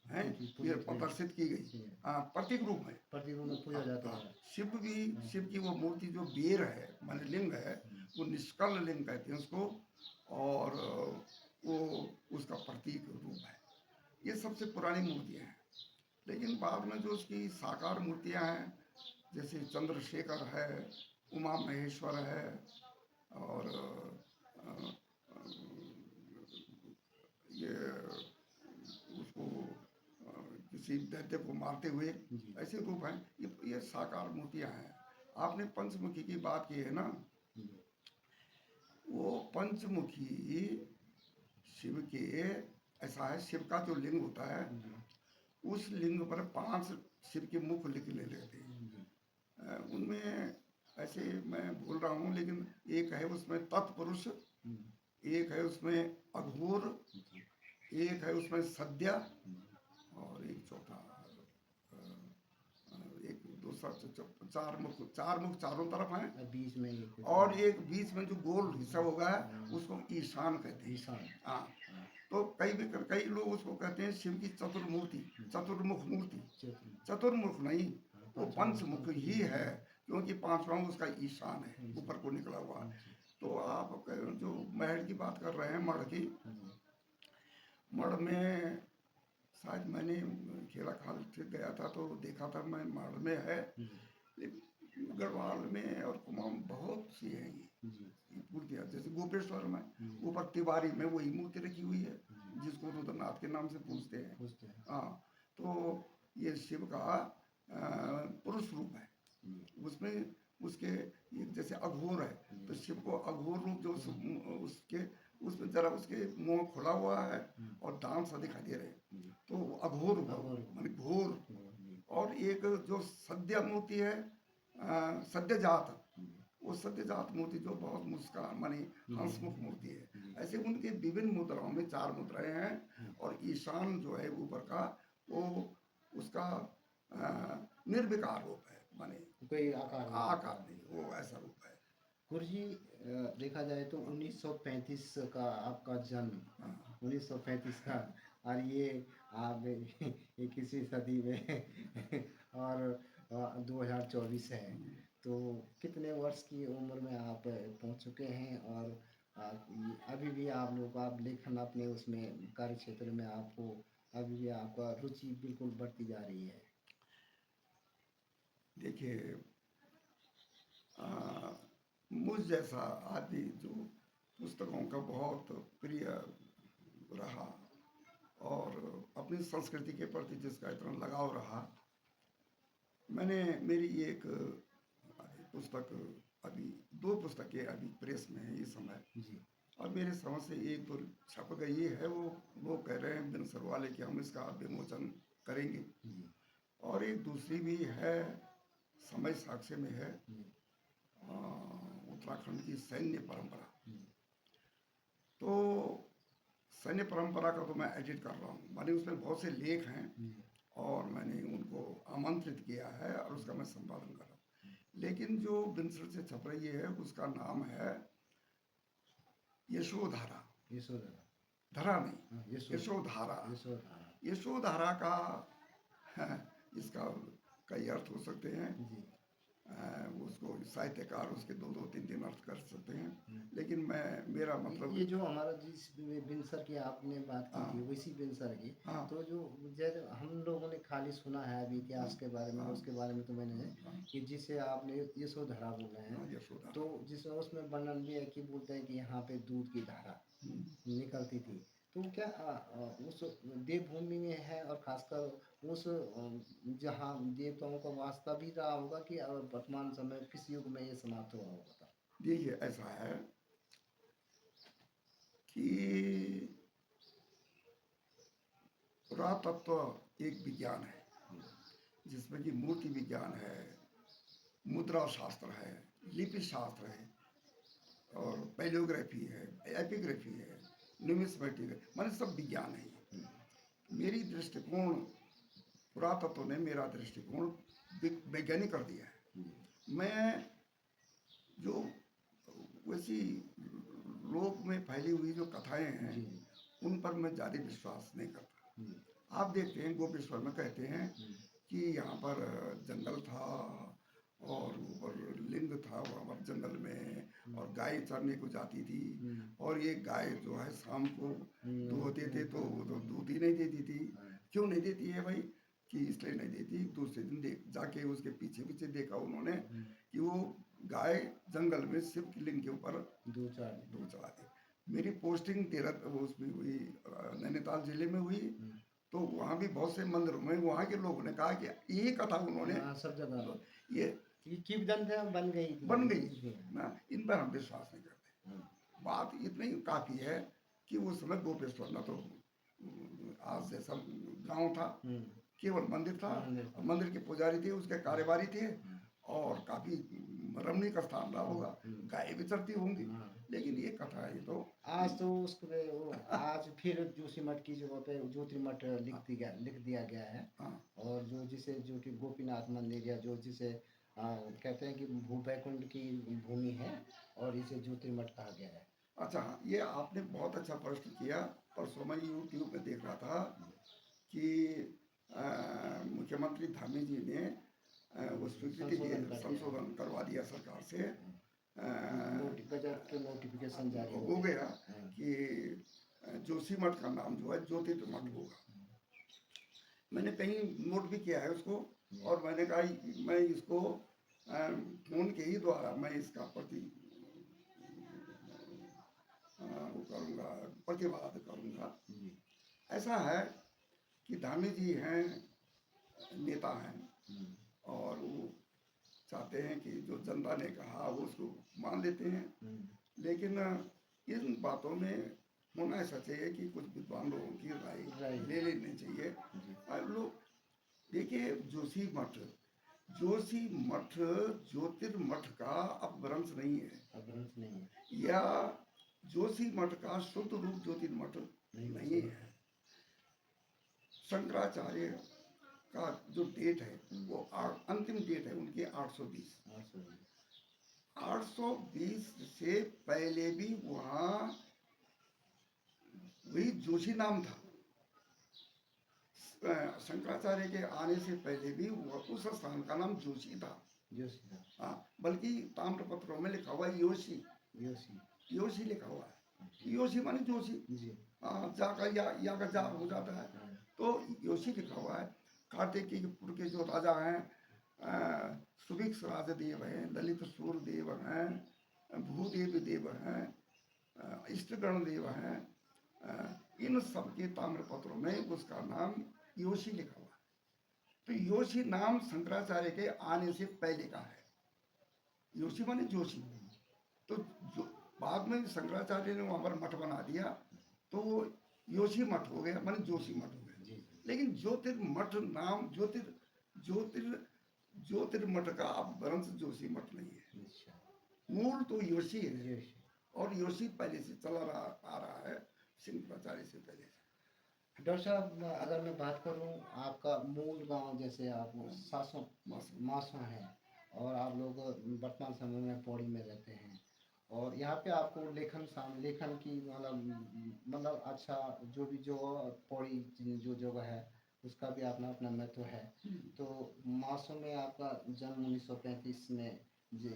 हैं ये प्रदर्शित की गई। हाँ, प्रतीक रूप में, प्रतीक रूप में पूजा जाता है। शिव भी, शिव की वो मूर्ति जो बेर है माने लिंग है, वो निष्कल लिंग कहते हैं उसको, और वो उसका प्रतीक रूप है। ये सबसे पुरानी मूर्तियाँ हैं। लेकिन बाद में जो उसकी साकार मूर्तियाँ हैं, जैसे चंद्रशेखर है, उमा महेश्वर है, और ये उसको किसी दैत्य को मारते हुए ऐसे रूप हैं। ये साकार मूर्तियाँ हैं। आपने पंचमुखी की बात की है ना, वो पंचमुखी शिव के, ऐसा है शिव का जो लिंग होता है, उस लिंग पर 5 शिव के मुख लिखने लेते हैं। उनमें ऐसे मैं बोल रहा हूँ, लेकिन एक है उसमें तत्पुरुष, एक है उसमें अघोर, एक है उसमें सद्या, और एक चौथा एक दूसरा 4 मुख, 4 मुख चारों तरफ हैं, बीच में एक और एक बीच में जो गोल हिस्सा होगा उसको ईशान कहते हैं। ईशान। हाँ, तो कई लोग उसको कहते हैं शिव की चतुर्मूर्ति, चतुर्मुख मूर्ति। चतुर्मुख नहीं, वो पंचमुख ही है, क्योंकि 5वां उसका ईशान है, ऊपर को निकला हुआ। तो आप जो महल की बात कर रहे हैं, मढ़ की, मढ़ में शायद मैंने खेला खाल से गया था तो देखा था मैं, मढ़ में है, गढ़वाल में और कुमाऊं में बहुत सी हैं ये मूर्तियाँ। जैसे गोपेश्वर में ऊपर तिवारी में वही मूर्ति रखी हुई है, जिसको रुद्रनाथ के नाम से पूजते हैं। हाँ, तो ये शिव का पुरुष रूप है। उसमें उसके एक जैसे अघोर है, तो शिव को अघोर रूप जो उसके उसमें जरा उसके मुंह खुला हुआ है और दांत सा दिखाई दे रहे हैं, तो अघोर माने घोर। और एक जो सद्य मूर्ति है, सद्यजात, वो सद्यजात मूर्ति जो बहुत मुस्कान माने हंसमुख मूर्ति है। ऐसे उनके विभिन्न मुद्राओं में 4 मुद्राएं हैं, और ईशान जो है ऊपर का, वो उसका निर्विकार रूप है, माने कोई आकार नहीं, वो ऐसा रूप है। गुरुजी, देखा जाए तो 1935 का आपका जन्म, 1935 का, और ये आप 21वीं सदी में और 2024 है, तो कितने वर्ष की उम्र में आप पहुंच चुके हैं, और अभी भी आप लोग आप लेखन अपने उसमें कार्य क्षेत्र में आपको अभी भी आपका रुचि बिल्कुल बढ़ती जा रही है? देखिए, मुझ जैसा आदमी जो पुस्तकों का बहुत प्रिय रहा और अपनी संस्कृति के प्रति जिसका इतना लगाव रहा, मैंने मेरी एक पुस्तक, अभी 2 पुस्तकें अभी प्रेस में है इस समय जी। और मेरे समझ से 1 तो छप गई है, वो कह रहे हैं बिनसर वाले कि हम इसका विमोचन करेंगे, और एक दूसरी भी है, समय साक्ष्य में है, उत्तराखंड की सैन्य परंपरा। तो सैन्य परंपरा का तो मैं एडिट कर रहा हूँ, माने उसमें बहुत से लेख हैं और मैंने उनको आमंत्रित किया है और उसका मैं संपादन कर रहा हूँ। लेकिन जो बिनसर से छप रही है उसका नाम है यशोधारा। धरा नहीं, यशोधारा। यशोधारा का इसका कई अर्थ हो सकते हैं, उसको साहित्यकार उसके 2-2, 3-3 अर्थ कर सकते हैं, लेकिन मेरा मतलब ये जो हमारा जिस बिनसर की आपने बात की थी, वैसी बिनसर की, तो जो जैसे हम लोगों ने खाली सुना है अभी इतिहास के बारे में, उसके बारे में तो मैंने कि जिसे आपने यशोधरा बोला है, तो जिसमें उसमें वर्णन भी है कि बोलते हैं कि यहाँ पे दूध की धारा निकलती थी। तो क्या उस देवभूमि में है, और खासकर उस जहाँ देवताओं का वास्ता भी रहा होगा, कि वर्तमान समय किस युग में ये समाप्त हुआ होगा? देखिए, ऐसा है कि पुरातत्व एक विज्ञान है जिसमें कि मूर्ति विज्ञान है, मुद्रा शास्त्र है, लिपि शास्त्र है, और पैलियोग्राफी है, एपिग्राफी है, न्यूमिस्मेटिक है, माने सब विज्ञान है ये। मेरी दृष्टिकोण, पुरातत्व ने मेरा दृष्टिकोण वैज्ञानिक कर दिया है। मैं जो वैसी लोक में फैली हुई जो कथाएं हैं उन पर मैं ज़्यादा विश्वास नहीं करता। आप देखते हैं गोपेश्वर में कहते हैं कि यहाँ पर जंगल था और ऊपर लिंग था वहाँ पर जंगल में, और गाय चरने को जाती थी, और ये गाय जो है शाम को दूहते थे तो वो तो दूध ही नहीं देती थी। क्यों नहीं देती है भाई? कि इसलिए नहीं देती, दूसरे दिन देख जाके उसके पीछे पीछे देखा उन्होंने कि वो गाय जंगल में शिव की लिंग के ऊपर दूध चढ़ाती। मेरी पोस्टिंग उसमें हुई नैनीताल जिले में हुई, तो वहाँ भी बहुत से मंदिरों में वहाँ के लोगों ने कहा कि यही कथा उन्होंने सब जगह ये किंवदंती बन गई ना, इन पर हम विश्वास नहीं करते। बात इतनी काफी है कि उस समय गोपेश्वर ना तो आज जैसा गांव था, केवल मंदिर था, मंदिर के पुजारी थे, उसके कार्यवाही थे, और काफी रमणीक स्थान रहा होगा, गाय भी चरती होंगी। लेकिन ये कथा है तो आज तो उसको आज फिर जोशीमठ की जगह पे ज्योतिर्मठ लिख दिया गया है। और जो कि गोपीनाथ मंदिर या जिसे कहते हैं कि भूवैकुंठ की भूमि है, और इसे ज्योतिर्मठ कहा गया है। अच्छा, ये आपने बहुत अच्छा प्रश्न किया। परसों मैं यूट्यूब में देख रहा था कि मुख्यमंत्री धामी जी ने वो स्वीकृति संशोधन करवा दिया सरकार से, नोटिफिकेशन जारी हो गया कि जोशीमठ का नाम जो है ज्योतिर्मठ होगा। मैंने कहीं नोट भी किया है उसको, और मैंने कहा मैं इसको फोन के ही द्वारा मैं इसका करूँगा, प्रतिवाद करूँगा। ऐसा है कि धामी जी हैं, नेता हैं, और वो चाहते हैं कि जो जनता ने कहा वो उसको मान लेते हैं। लेकिन इन बातों में होना ऐसा चाहिए कि कुछ विद्वान लोगों की राय ले लेनी चाहिए। लोग देखिए, जोशीमठ ज्योतिर्मठ का अपभ्रंश नहीं है, या जोशीमठ का शुद्ध रूप ज्योतिर्मठ नहीं है। शंकराचार्य का जो डेट है वो अंतिम डेट है उनकी 820 से पहले भी वहाँ वही जोशी नाम था। शंकराचार्य के आने से पहले भी उस स्थान का नाम जोशी था। हाँ, बल्कि ताम्र पत्रों में लिखा हुआ है योशी लिखा हुआ है। योशी माने जोशी, जा का या का जा हो जाता है, तो योशी लिखा हुआ है। कार्तिकेयपुर के जो राजा हैं, सुभिक्ष राजदेव हैं, ललित सूर देव हैं, भूदेव देव हैं, इष्टगण देव हैं, इन सब के ताम्र पत्रों में उसका नाम योशी लिखा हुआ है। तो योशी नाम शंकराचार्य के आने से पहले का है। योशी माने जोशी। तो जो बाद में शंकराचार्य ने वहां पर मठ बना दिया तो वो योशी मठ हो गया, माने जोशी मठ हो गया। लेकिन ज्योतिर्मठ नाम ज्योतिर्मठ का अपभ्रंश जोशी मठ नहीं है, मूल तो योशी है। और योशी पहले से चला आ रहा है, शंकराचार्य से पहले से। डॉक्टर साहब, अगर मैं बात करूं, आपका मूल गांव जैसे आप मासों है, और आप लोग वर्तमान समय में पौड़ी में रहते हैं, और यहाँ पे आपको लेखन की मतलब अच्छा जो पौड़ी जो जगह है उसका भी अपना अपना महत्व है। तो मासों में आपका जन्म 1935 में जी,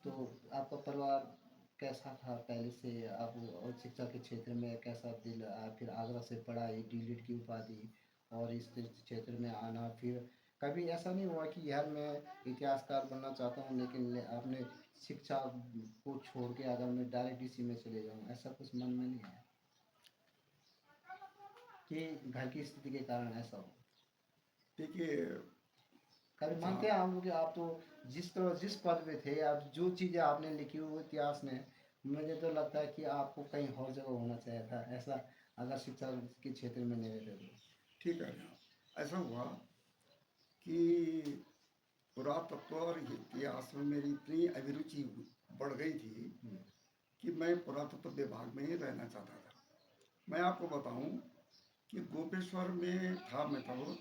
तो आपका परिवार कैसा था पहले से? आप और शिक्षा के क्षेत्र में कैसा दिल, फिर आगरा से पढ़ाई, डीलिट की उपाधि, और इस क्षेत्र में आना, फिर कभी ऐसा नहीं हुआ कि यार मैं इतिहासकार बनना चाहता हूँ लेकिन आपने शिक्षा को छोड़ के अगर मैं डायरेक्ट इसी में चले जाऊँ, ऐसा कुछ मन में नहीं है कि घर की स्थिति के कारण ऐसा हो? देखिए, कभी मानते हैं हम लोग कि आप तो जिस पद पे थे, आप जो चीज़ें आपने लिखी वो इतिहास में, मुझे तो लगता है कि आपको कहीं और जगह होना चाहिए था, ऐसा अगर शिक्षा के क्षेत्र में नहीं रहते तो। ठीक है, ऐसा हुआ कि पुरातत्व और इतिहास में मेरी इतनी अभिरुचि बढ़ गई थी कि मैं पुरातत्व विभाग में ही रहना चाहता था। मैं आपको बताऊं कि गोपेश्वर में था मैं तब,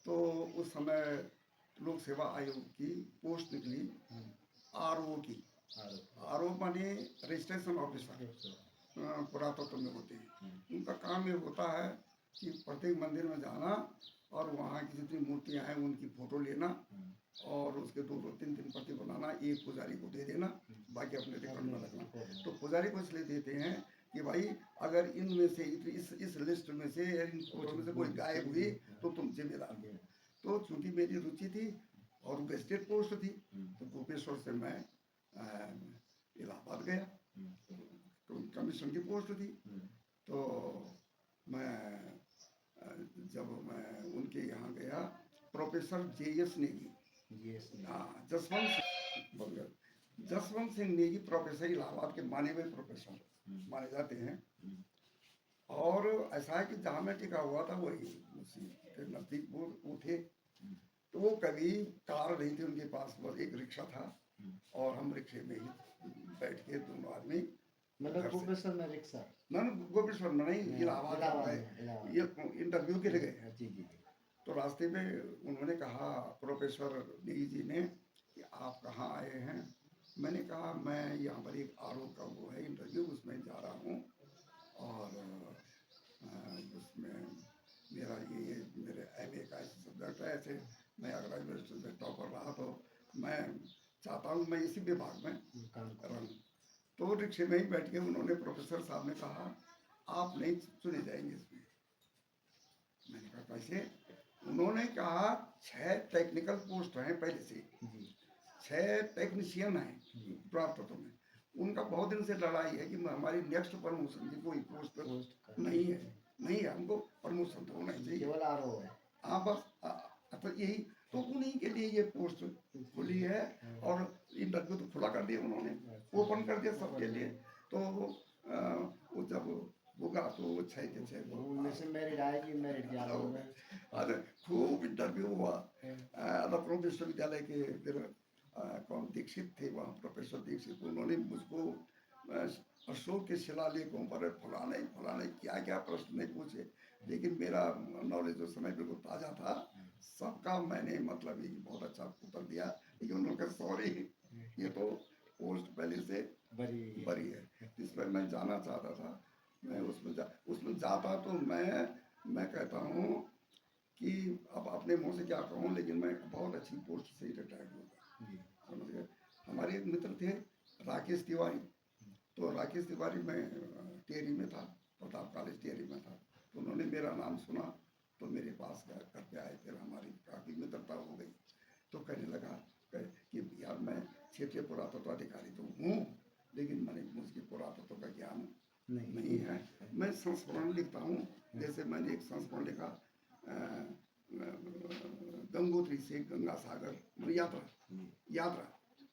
तो उस समय लोक सेवा आयोग की पोस्ट निकली आरओ की। आरओ माने रजिस्ट्रेशन ऑफिसर पुरातत्व में होते हैं। उनका काम ये होता है कि प्रत्येक मंदिर में जाना और वहाँ की जितनी मूर्तियाँ हैं उनकी फ़ोटो लेना और उसके दो दो तीन तीन प्रति बनाना, एक पुजारी को दे देना, बाकी अपने रिकॉर्ड में रखना। तो पुजारी को इसलिए देते हैं कि भाई अगर इनमें से इस लिस्ट में से इन फोटो में से कोई गायब हुई तो तुम जिम्मेदार हो। तो चूंकि मेरी रुचि थी और गेस्टेड पोस्ट थी, तो गोपेश्वर से मैं इलाहाबाद गया, कमीशन की पोस्ट थी। तो मैं जब मैं उनके यहाँ गया, प्रोफेसर JS नेगी, हाँ जसवंत सिंह नेगी प्रोफेसर, इलाहाबाद के माने हुए प्रोफेसर माने जाते हैं। और ऐसा है कि जहाँ मैं टिका हुआ था वही उसी के नज़दीक वो थे। तो वो कभी कार नहीं थी उनके पास, बस एक रिक्शा था और हम रिक्शे में ही बैठ के दोनों आदमी, मतलब गोपेश्वर में रिक्शा ना गोपेश्वर में नहीं, इलाहाबाद ये इंटरव्यू के लिए गए। जी जी। तो रास्ते में उन्होंने कहा, प्रोफेसर नेगी जी ने, कि आप कहाँ आए हैं। मैंने कहा मैं यहाँ पर एक आरओ का वो है इंटरव्यू, उसमें जा रहा हूँ और उसमें मेरा ये मेरे MA का सब्जेक्ट है। ऐसे मैं अगर यूनिवर्सिटी में टॉपर रहा तो मैं चाहता हूँ मैं इसी विभाग में काम करूँ। तो रिक्शे में ही बैठ के उन्होंने, प्रोफेसर साहब ने कहा आप नहीं चुने जाएंगे इसमें। मैंने कहा कैसे? उन्होंने कहा 6 टेक्निकल पोस्ट हैं पहले से, 6 टेक्नीशियन हैं पुरातत्व में। उनका बहुत दिन से लड़ाई है कि हमारी नेक्स्ट प्रमोशन की कोई पोस्ट नहीं है, हमको प्रमोशन तो होना चाहिए, केवल आरओ है। हाँ बस तो यही तो उन्हीं के लिए ये पोस्ट खुली है। और इंटरव्यू तो खुला कर दिया उन्होंने, ओपन कर दिया सबके लिए। तो वो जब होगा तो वो 6 के 6 उनमें से मेरिट आएगी, मेरिट ज्यादा होगा। अरे खूब इंटरव्यू हुआ। लखनऊ विश्वविद्यालय के फिर कौन दीक्षित थे वहाँ, प्रोफेसर दीक्षित, उन्होंने मुझको अशोक के शिलालेखों पर फलाने क्या क्या प्रश्न नहीं पूछे, लेकिन मेरा नॉलेज उस समय बिल्कुल ताज़ा था। सबका मैंने मतलब ही बहुत अच्छा उत्तर दिया, लेकिन उन्होंने कहा सॉरी ये तो पोस्ट पहले से बरी है। इस पर मैं जाना चाहता था, मैं उसमें जाता तो मैं कहता हूँ कि अब अपने मुँह से क्या कहूँ, लेकिन मैं बहुत अच्छी पोस्ट से ही रिटायर्ड होगा। समझ गए? हमारे एक मित्र थे राकेश तिवारी, तो राकेश तिवारी में टिहरी में था, प्रताप कॉलेज टिहरी में था। तो उन्होंने मेरा नाम सुना तो मेरे पास करके आए, फिर हमारी काफ़ी मित्रता हो गई। तो कहने लगा कि यार मैं क्षेत्रीय पुरातत्व अधिकारी तो हूँ, लेकिन मैंने मुझे पुरातत्व का ज्ञान नहीं है। मैं संस्मरण लिखता हूँ, जैसे मैंने एक संस्मरण लिखा गंगोत्री से गंगा सागर यात्रा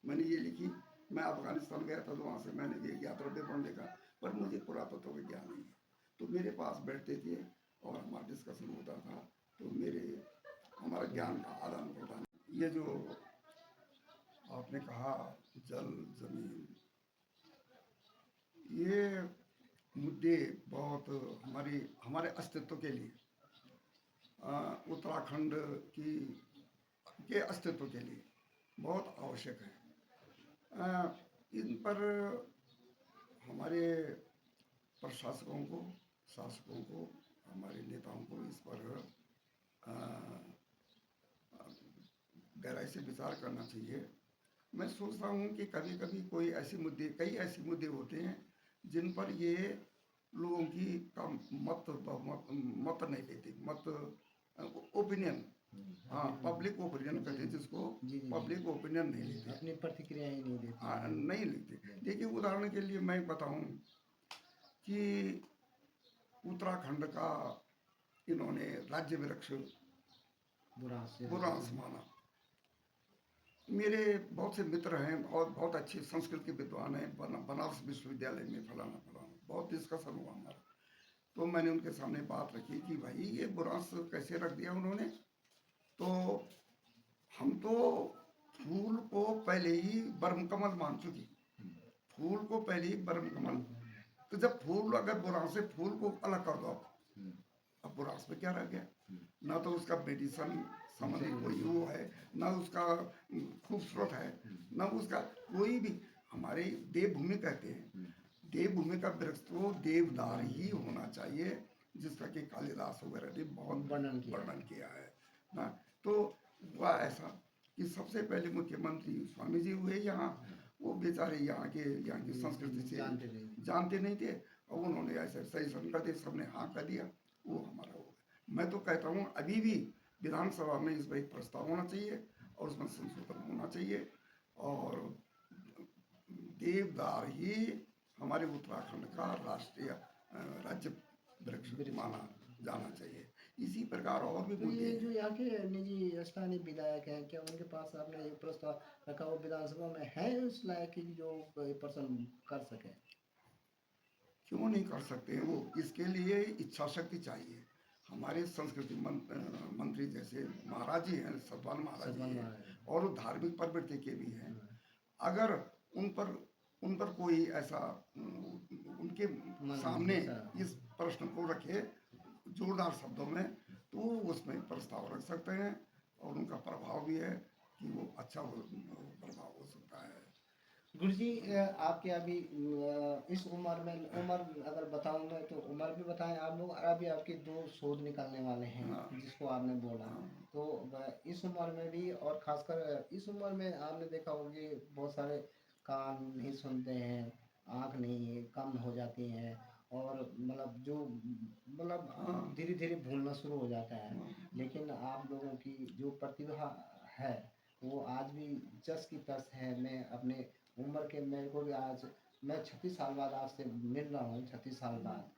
मैंने ये लिखी। मैं अफगानिस्तान गया था तो वहाँ से मैंने ये यात्रा विवरण लिखा, पर मुझे पुरातत्व का ज्ञान नहीं है। तो मेरे पास बैठते थे और हमारा डिस्कशन होता था, तो हमारा ज्ञान का आदान प्रदान। ये जो आपने कहा जल जमीन, ये मुद्दे बहुत हमारे अस्तित्व के लिए, उत्तराखंड के अस्तित्व के लिए बहुत आवश्यक है। इन पर हमारे प्रशासकों को, शासकों को, हमारे नेताओं को इस पर गहराई से विचार करना चाहिए। मैं सोचता हूँ कि कभी कभी कई ऐसे मुद्दे होते हैं जिन पर ये लोगों की मत नहीं लेते, ओपिनियन, हाँ पब्लिक ओपिनियन कहते हैं जिसको, पब्लिक ओपिनियन नहीं लेते, अपनी प्रतिक्रिया ही नहीं देते, नहीं लेते। देखिए उदाहरण के लिए मैं बताऊं कि उत्तराखंड का इन्होंने राज्य वृक्ष बुरांस माना। मेरे बहुत से मित्र हैं और बहुत अच्छे संस्कृत के विद्वान हैं, बनारस विश्वविद्यालय में फलाना बहुत डिस्कशन हुआ हमारा। तो मैंने उनके सामने बात रखी कि भाई ये बुरांस कैसे रख दिया उन्होंने। तो हम तो फूल को पहले ही ब्रह्म कमल मान चुके, फूल को पहले ही ब्रह्म कमल। तो जब फूल अगर बुरांस से फूल को अलग कर दो, अब बुरांस में क्या रह गया? ना तो उसका मेडिसन संबंधी कोई वो है, ना उसका खूबसूरत है, ना उसका कोई भी। हमारे देवभूमि कहते हैं, देवभूमि का वृक्ष तो देवदार ही होना चाहिए, जिसका कि कालिदास वगैरह ने बहुत वर्णन किया है ना। तो हुआ ऐसा कि सबसे पहले मुख्यमंत्री स्वामी जी हुए यहाँ, वो बेचारे यहाँ की संस्कृति से जानते नहीं थे, और उन्होंने ऐसे सही कर दिया, सबने हाँ कर दिया, वो हमारा हो गया। मैं तो कहता हूँ अभी भी विधानसभा में इस पर एक प्रस्ताव होना चाहिए और उसमें संशोधन होना चाहिए, और देवदार ही हमारे उत्तराखंड का राष्ट्रीय राज्य वृक्ष माना जाना चाहिए। इसी प्रकार और भी तो ये जो यहाँ के निजी स्थानीय विधायक हैं, क्या उनके पास आपने एक प्रस्ताव रखा वो विधानसभा में है उस लायक की जो पर्सन कर सके? क्यों नहीं कर सकते हैं वो? इसके लिए इच्छा शक्ति चाहिए। हमारे संस्कृति मंत्री जैसे महाराज जी हैं, सतपाल महाराज जी हैं, और वो धार्मिक प्रवृत्ति के भी हैं। अगर उन पर कोई ऐसा उनके सामने इस प्रश्न को रखे जोरदार शब्दों में, तो उसमें प्रस्ताव रख सकते हैं, और उनका प्रभाव भी है कि वो अच्छा प्रभाव हो सकता है। गुरुजी, आपके अभी इस उम्र में, उम्र अगर बताऊं मैं तो उम्र भी बताएं आप लोग, अभी आपके 2 शोध निकलने वाले हैं जिसको आपने बोला, तो इस उम्र में भी, और खासकर इस उम्र में आपने देखा होगा बहुत सारे कान नहीं सुनते हैं, आँख नहीं कम हो जाती हैं, और मतलब धीरे धीरे भूलना शुरू हो जाता है। लेकिन आप लोगों की जो प्रतिभा है वो आज भी जस की तस है। मैं अपने उम्र के, मेरे को भी आज, मैं 36 साल बाद आपसे मिल रहा हूँ, 36 साल बाद,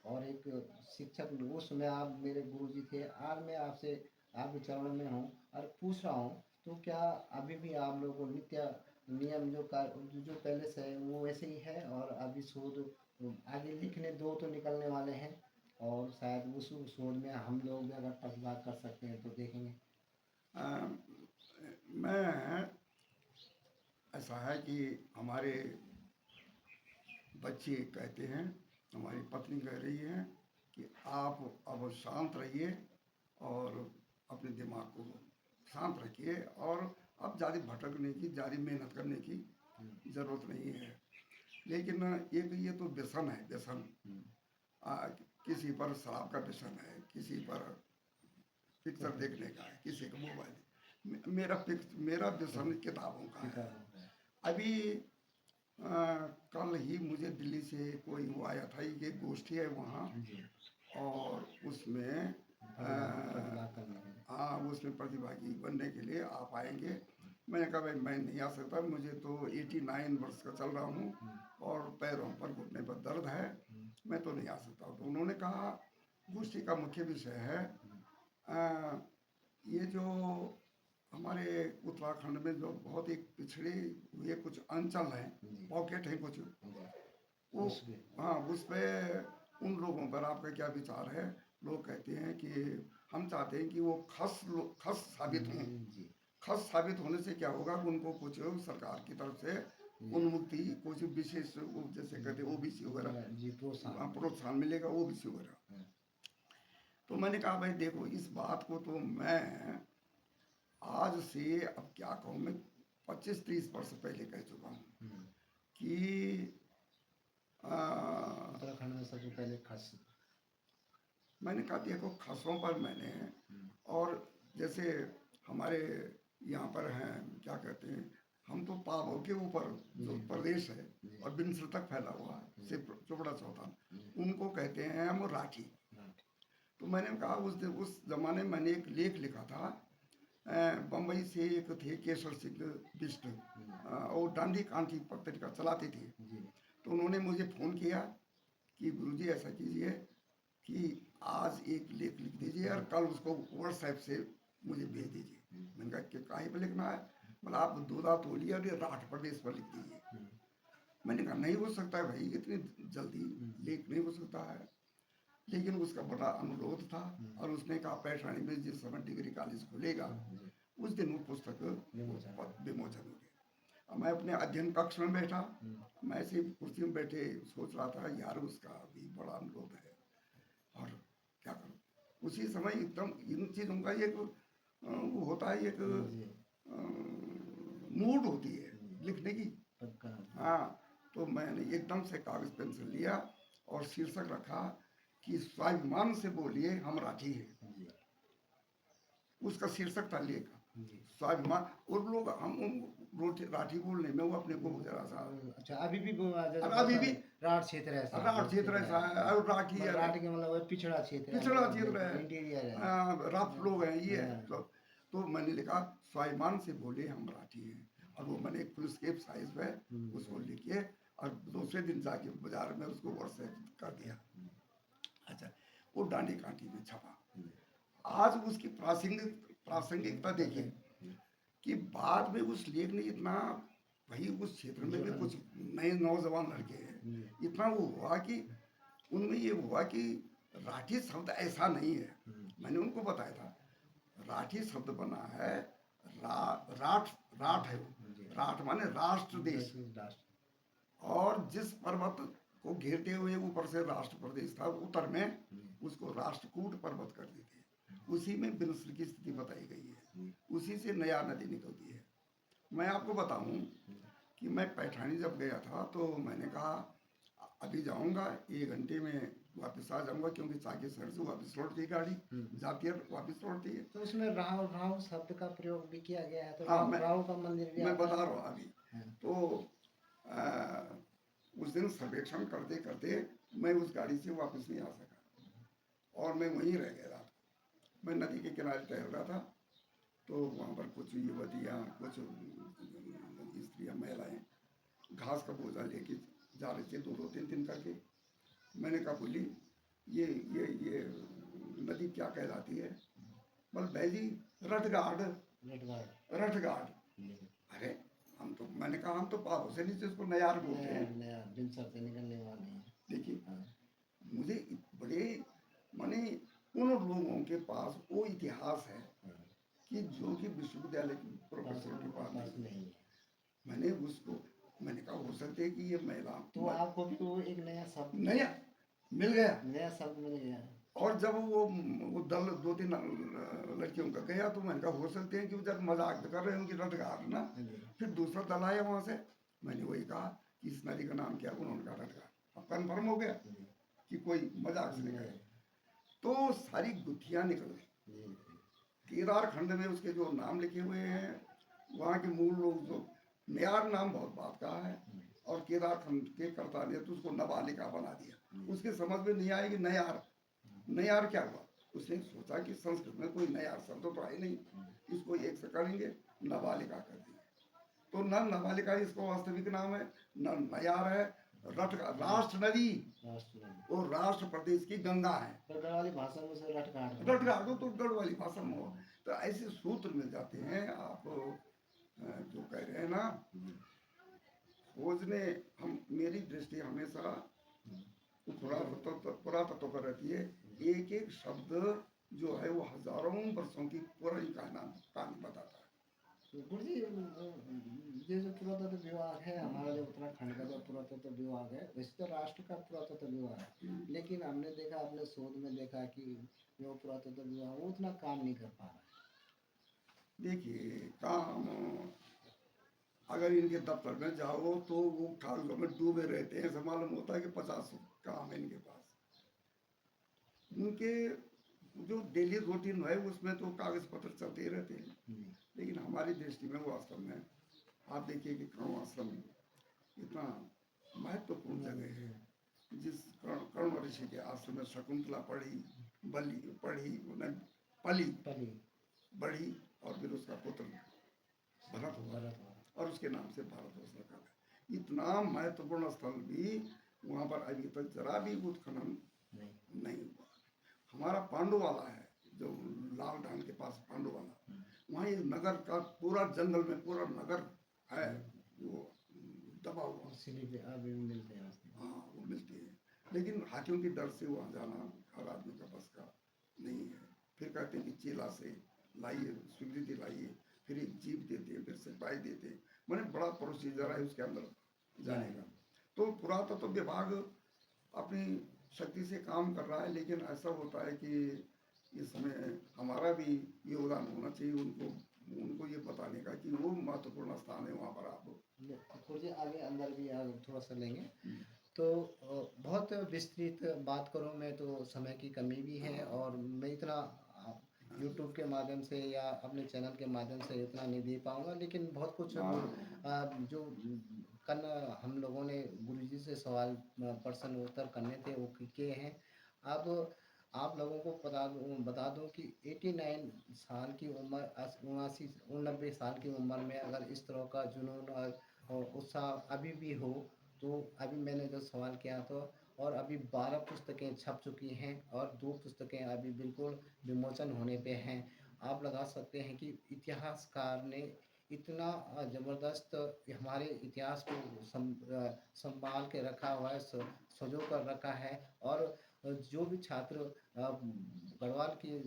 और एक शिक्षक, उस समय आप मेरे गुरुजी थे, आज मैं आपसे आपके चरणों में हूँ और पूछ रहा हूँ, तो क्या अभी भी आप लोगों को नित्य नियम जो पहले से है वो वैसे ही है? और अभी शोध आगे लिखने 2 तो निकलने वाले हैं, और शायद उस शोध में हम लोग भी अगर प्रतिभा कर सकते हैं तो देखेंगे। मैं ऐसा है कि हमारे बच्चे कहते हैं, हमारी पत्नी कह रही है कि आप अब शांत रहिए और अपने दिमाग को शांत रखिए, और अब ज़्यादा भटकने की, ज़्यादा मेहनत करने की ज़रूरत नहीं है। लेकिन एक ये तो व्यसन है, व्यसन, किसी पर शराब का व्यसन है, किसी पर पिक्चर देखने का है, किसी का मोबाइल। मेरा व्यसन किताबों का है। अभी कल ही मुझे दिल्ली से कोई वो आया था, ये गोष्ठी है वहाँ, और उसमें उसमें प्रतिभागी बनने के लिए आप आएंगे। मैंने कहा भाई मैं नहीं आ सकता, मुझे तो 89 वर्ष का चल रहा हूँ और पैरों पर, घुटने पर दर्द है, मैं तो नहीं आ सकता। तो उन्होंने कहा गोष्ठी का मुख्य विषय है ये जो हमारे उत्तराखंड में जो बहुत ही पिछड़े हुए कुछ अंचल हैं, पॉकेट हैं कुछ, वो उस पर उन लोगों पर आपका क्या विचार है? लोग कहते हैं कि हम चाहते हैं कि वो खस साबित हों। खस साबित होने से क्या होगा? उनको कुछ सरकार की तरफ से उन्मुक्ति, कुछ विशेष, जैसे कहते हैं ओबीसी वगैरह, प्रोत्साहन मिलेगा, ओबीसी वगैरह। तो मैंने कहा भाई देखो, इस बात को तो मैं आज से, अब क्या कहूँ, मैं 25-30 वर्ष पहले कह चुका हूँ कि उत्तराखंड में सबसे पहले खस, मैंने कहा देखो खसों पर मैंने, और जैसे हमारे यहाँ पर हैं, क्या कहते हैं, हम तो पावों के ऊपर जो प्रदेश है और बिनसर तक फैला हुआ है, सिर्फ चोपड़ा चौथान, उनको कहते हैं हम राठी। तो मैंने कहा उस जमाने में मैंने एक लेख लिखा था, बम्बई से एक थे केशर सिंह बिष्ट, और डांडी कांटी पत्रिका चलाते थे। तो उन्होंने मुझे फ़ोन किया कि गुरुजी ऐसा कीजिए कि आज एक लेख लिख दीजिए और कल उसको व्हाट्सएप से मुझे भेज दीजिए। मैंने कहा कि काहे पर लिखना है? मतलब आप दूधा तोलिए और ये राठ प्रदेश पर लिख दीजिए। मैंने कहा नहीं हो सकता है भाई, इतनी जल्दी लेख नहीं हो सकता है। लेकिन उसका बड़ा अनुरोध था, और उसने कहा पैठानी में जिस समय डिग्री कॉलेज खुलेगा उस दिन वो पुस्तक विमोचन हो विमोचन हो गई। अब मैं अपने अध्ययन कक्ष में बैठा, मैं ऐसे कुर्सी में बैठे सोच रहा था यार उसका भी बड़ा अनुरोध है और क्या करूं। उसी समय एकदम इन चीज़ों का एक वो होता है, एक जी मूड होती है लिखने की। पक्का हाँ, तो मैंने एकदम से कागज पेंसिल लिया और शीर्षक रखा कि स्वाभिमान से बोलिए हम राठी है। जी उसका शीर्षक था लेख जी स्वाभिमान। और लोग हम राठी बोलने में वो अपने को जरा सा, अच्छा अभी भी वो जैसे और बहुत अभी भी सारे राठ क्षेत्र ऐसा है, राठ क्षेत्र ऐसा है और राठी है, मतलब राठ के मतलब वो पिछड़ा क्षेत्र है, पिछड़ा क्षेत्र है, इंटीरियर है। रफ लोग हैं, ये है हाँ, तो मैंने लिखा स्वाभिमान से बोले हम राठी हैं। और वो मैंने एक फुल स्केप साइज में उसको लिखे और दूसरे दिन जाके बाजार में उसको व्हाट्सएप कर दिया। अच्छा, वो डांडी कांटी में छपा। आज उसकी प्रासंगिकता देखिए कि बाद में उस लेख ने इतना, भाई उस क्षेत्र में भी कुछ नए नौजवान लड़के हैं, इतना वो हुआ कि उनमें ये हुआ कि राठी शब्द ऐसा नहीं है। मैंने उनको बताया था राठी शब्द बना है राठ, राठ है वो, राठ माने राष्ट्र देश। और जिस पर्वत को घेरते हुए ऊपर से राष्ट्र प्रदेश था उत्तर में, उसको राष्ट्रकूट पर्वत कर देते हैं। उसी में बिनसर की स्थिति बताई गई है, उसी से नया नदी निकलती है। मैं आपको बताऊं कि मैं पैठानी जब गया था तो मैंने कहा अभी जाऊंगा 1 घंटे में वापस आ जाऊंगा, क्योंकि चाके शहर से वापस लौटती गाड़ी जाती है, वापस लौटती है। तो उसमें राव राव शब्द का प्रयोग भी किया गया है, तो हाँ, राव का मंदिर भी मैं आता बता है। रहा हूँ अभी। हाँ। तो उस दिन सर्वेक्षण करते करते मैं उस गाड़ी से वापस नहीं आ सका और मैं वहीं रह गया रात को। मैं नदी के किनारे टहल रहा था तो वहाँ पर कुछ युवतियाँ, कुछ स्त्रियाँ, महिलाएं घास का बोझा लेके जा रहे थे, 2-2 3 करके। मैंने कहा बोली ये नदी क्या कहलाती है? बोल भाई जी रटगाड़, रटगाड़। अरे हम तो, मैंने कहा हम तो पापों से नीचे इसको नयार बोलते हैं। नया बिनसर से निकलने वाले हैं। देखिए हाँ। मुझे बड़े माने उन लोगों के पास वो इतिहास है कि जो कि विश्वविद्यालय की प्रोफेसर के पास नहीं है। मैंने उसको, मैंने कहा हो सकता है कि ये महिला, तो आपको भी वो एक नया शब्द नया मिल गया। नया शब्द मिल गया। और जब वो दल 2-3 लड़कियों का गया तो मैंने कहा हो सकते हैं कि वो जब मजाक कर रहे होंगे रटगार ना। फिर दूसरा दल आया वहां से, मैंने वही कहा कि इस नदी का नाम क्या? उन्होंने कहा रटगार। अब कन्फर्म हो गया कि कोई मजाक से निकले। तो सारी गुत्थियां निकल गई। केदार खंड में उसके जो नाम लिखे हुए हैं, वहाँ के मूल लोग जो, नयार नाम बहुत बात का है और केदार खंड के कर्ता ने तो उसको नबालिका बना दिया। उसके समझ में नहीं आएगी नयार, नयार क्या हुआ? उसने सोचा कि संस्कृत में कोई नयार शब्द तो है नहीं, इसको एक से करेंगे, नबालिका कर देंगे। तो न नबालिका इसको वास्तविक नाम है, न नयार है। राष्ट्र नदी, वो राष्ट्र प्रदेश की गंगा है। गढ़वाली भाषा में उसे रटगाड़ तो गढ़वाली भाषा में हो। तो ऐसे सूत्र मिल जाते हैं। आप जो कह रहे हैं ना, खोजने, हम, मेरी दृष्टि हमेशा पुरातत्व पर रहती है। एक एक शब्द जो है वो हजारों वर्षों की पुरानी कहानी बताता है। गुरु जी, ये जो पुरातत्व विभाग है हमारा, जो उत्तराखंड का जो पुरातत्व विभाग है, वैसे तो राष्ट्र का पुरातत्व विभाग है, लेकिन हमने देखा, अपने शोध में देखा कि जो पुरातत्व विभाग वो उतना काम नहीं कर पा रहा है। देखिए काम, अगर इनके दफ्तर में जाओ तो वो कागजों में डूबे रहते हैं। ऐसा मालूम होता है कि 50 काम है इनके पास। उनके जो डेली रूटीन है उसमें तो कागज पत्र चलते ही रहते हैं। लेकिन हमारी दृष्टि में वास्तव में आप देखिए कि कर्ण आश्रम इतना महत्वपूर्ण जगह है। जिस कर्ण ऋषि के आश्रम में शकुंतला पढ़ी, बली पढ़ी, उन्हें पली बढ़ी और फिर उसका पुत्र भरत हुआ और उसके नाम से भारतवर्ष रखा गया। इतना महत्वपूर्ण स्थल भी वहाँ पर अभी तक जरा भी उत्खनन नहीं हुआ। हमारा पांडुवाला है जो लाल डांग के पास पांडुवाला, वहाँ एक नगर का पूरा जंगल में पूरा नगर है वो दबा हुआ। अभी मिलते हैं। हाँ वो मिलती है, लेकिन हाथियों के डर से वहाँ जाना हर आदमी का बस का नहीं है। फिर कहते हैं कि चेला से लाइए, स्वीकृति लाइए, फिर एक जीप देते हैं, फिर सिपाही देते हैं, मैंने बड़ा प्रोसीजर है उसके अंदर जाने का। तो पुरातत्व विभाग अपनी शक्ति से काम कर रहा है, लेकिन ऐसा होता है कि इसमें हमारा भी योगदान होना चाहिए, उनको उनको ये बताने का कि वो महत्वपूर्ण स्थान है वहाँ पर आप। थोड़ी सी आगे अंदर भी थोड़ा सा लेंगे तो बहुत विस्तृत बात करूं मैं तो समय की कमी भी है और मैं इतना यूट्यूब के माध्यम से या अपने चैनल के माध्यम से इतना नहीं दे पाऊंगा, लेकिन बहुत कुछ जो कल हम लोगों ने गुरुजी से सवाल प्रश्न उत्तर करने थे वो किए हैं। अब आप लोगों को बता दूं कि 89 साल की उम्र, 89 साल की उम्र में अगर इस तरह का जुनून और उत्साह अभी भी हो तो अभी मैंने जो सवाल किया तो और अभी 12 पुस्तकें छप चुकी हैं और 2 पुस्तकें अभी बिल्कुल विमोचन होने पे हैं। आप लगा सकते हैं कि इतिहासकार ने इतना ज़बरदस्त हमारे इतिहास को संभाल के रखा हुआ है, संजो कर रखा है। और जो भी छात्र गढ़वाल के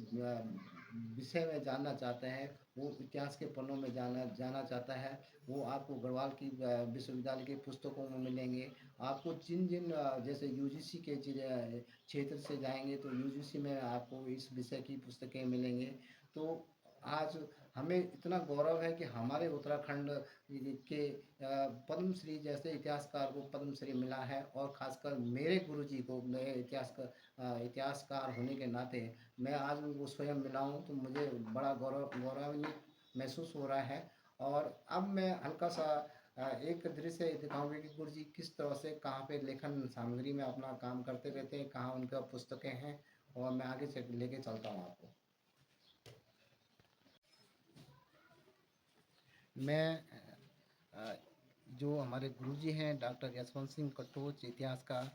विषय में जानना चाहते हैं, वो इतिहास के पन्नों में जाना चाहता है, वो आपको गढ़वाल की विश्वविद्यालय की पुस्तकों में मिलेंगे। आपको जिन जिन जैसे यूजीसी के क्षेत्र से जाएंगे तो यूजीसी में आपको इस विषय की पुस्तकें मिलेंगे। तो आज हमें इतना गौरव है कि हमारे उत्तराखंड के पद्मश्री जैसे इतिहासकार को पद्मश्री मिला है और ख़ासकर मेरे गुरुजी को, मेरे इतिहासकार होने के नाते मैं आज उनको स्वयं मिला हूँ तो मुझे बड़ा गौरवान्वित महसूस हो रहा है। और अब मैं हल्का सा एक दृश्य दिखाऊंगी कि गुरुजी किस तरह से कहाँ पे लेखन सामग्री में अपना काम करते रहते हैं, कहाँ उनका पुस्तकें हैं, और मैं आगे से लेके चलता हूँ आपको। मैं जो हमारे गुरुजी हैं डॉक्टर यशवंत सिंह कटोच, इतिहासकार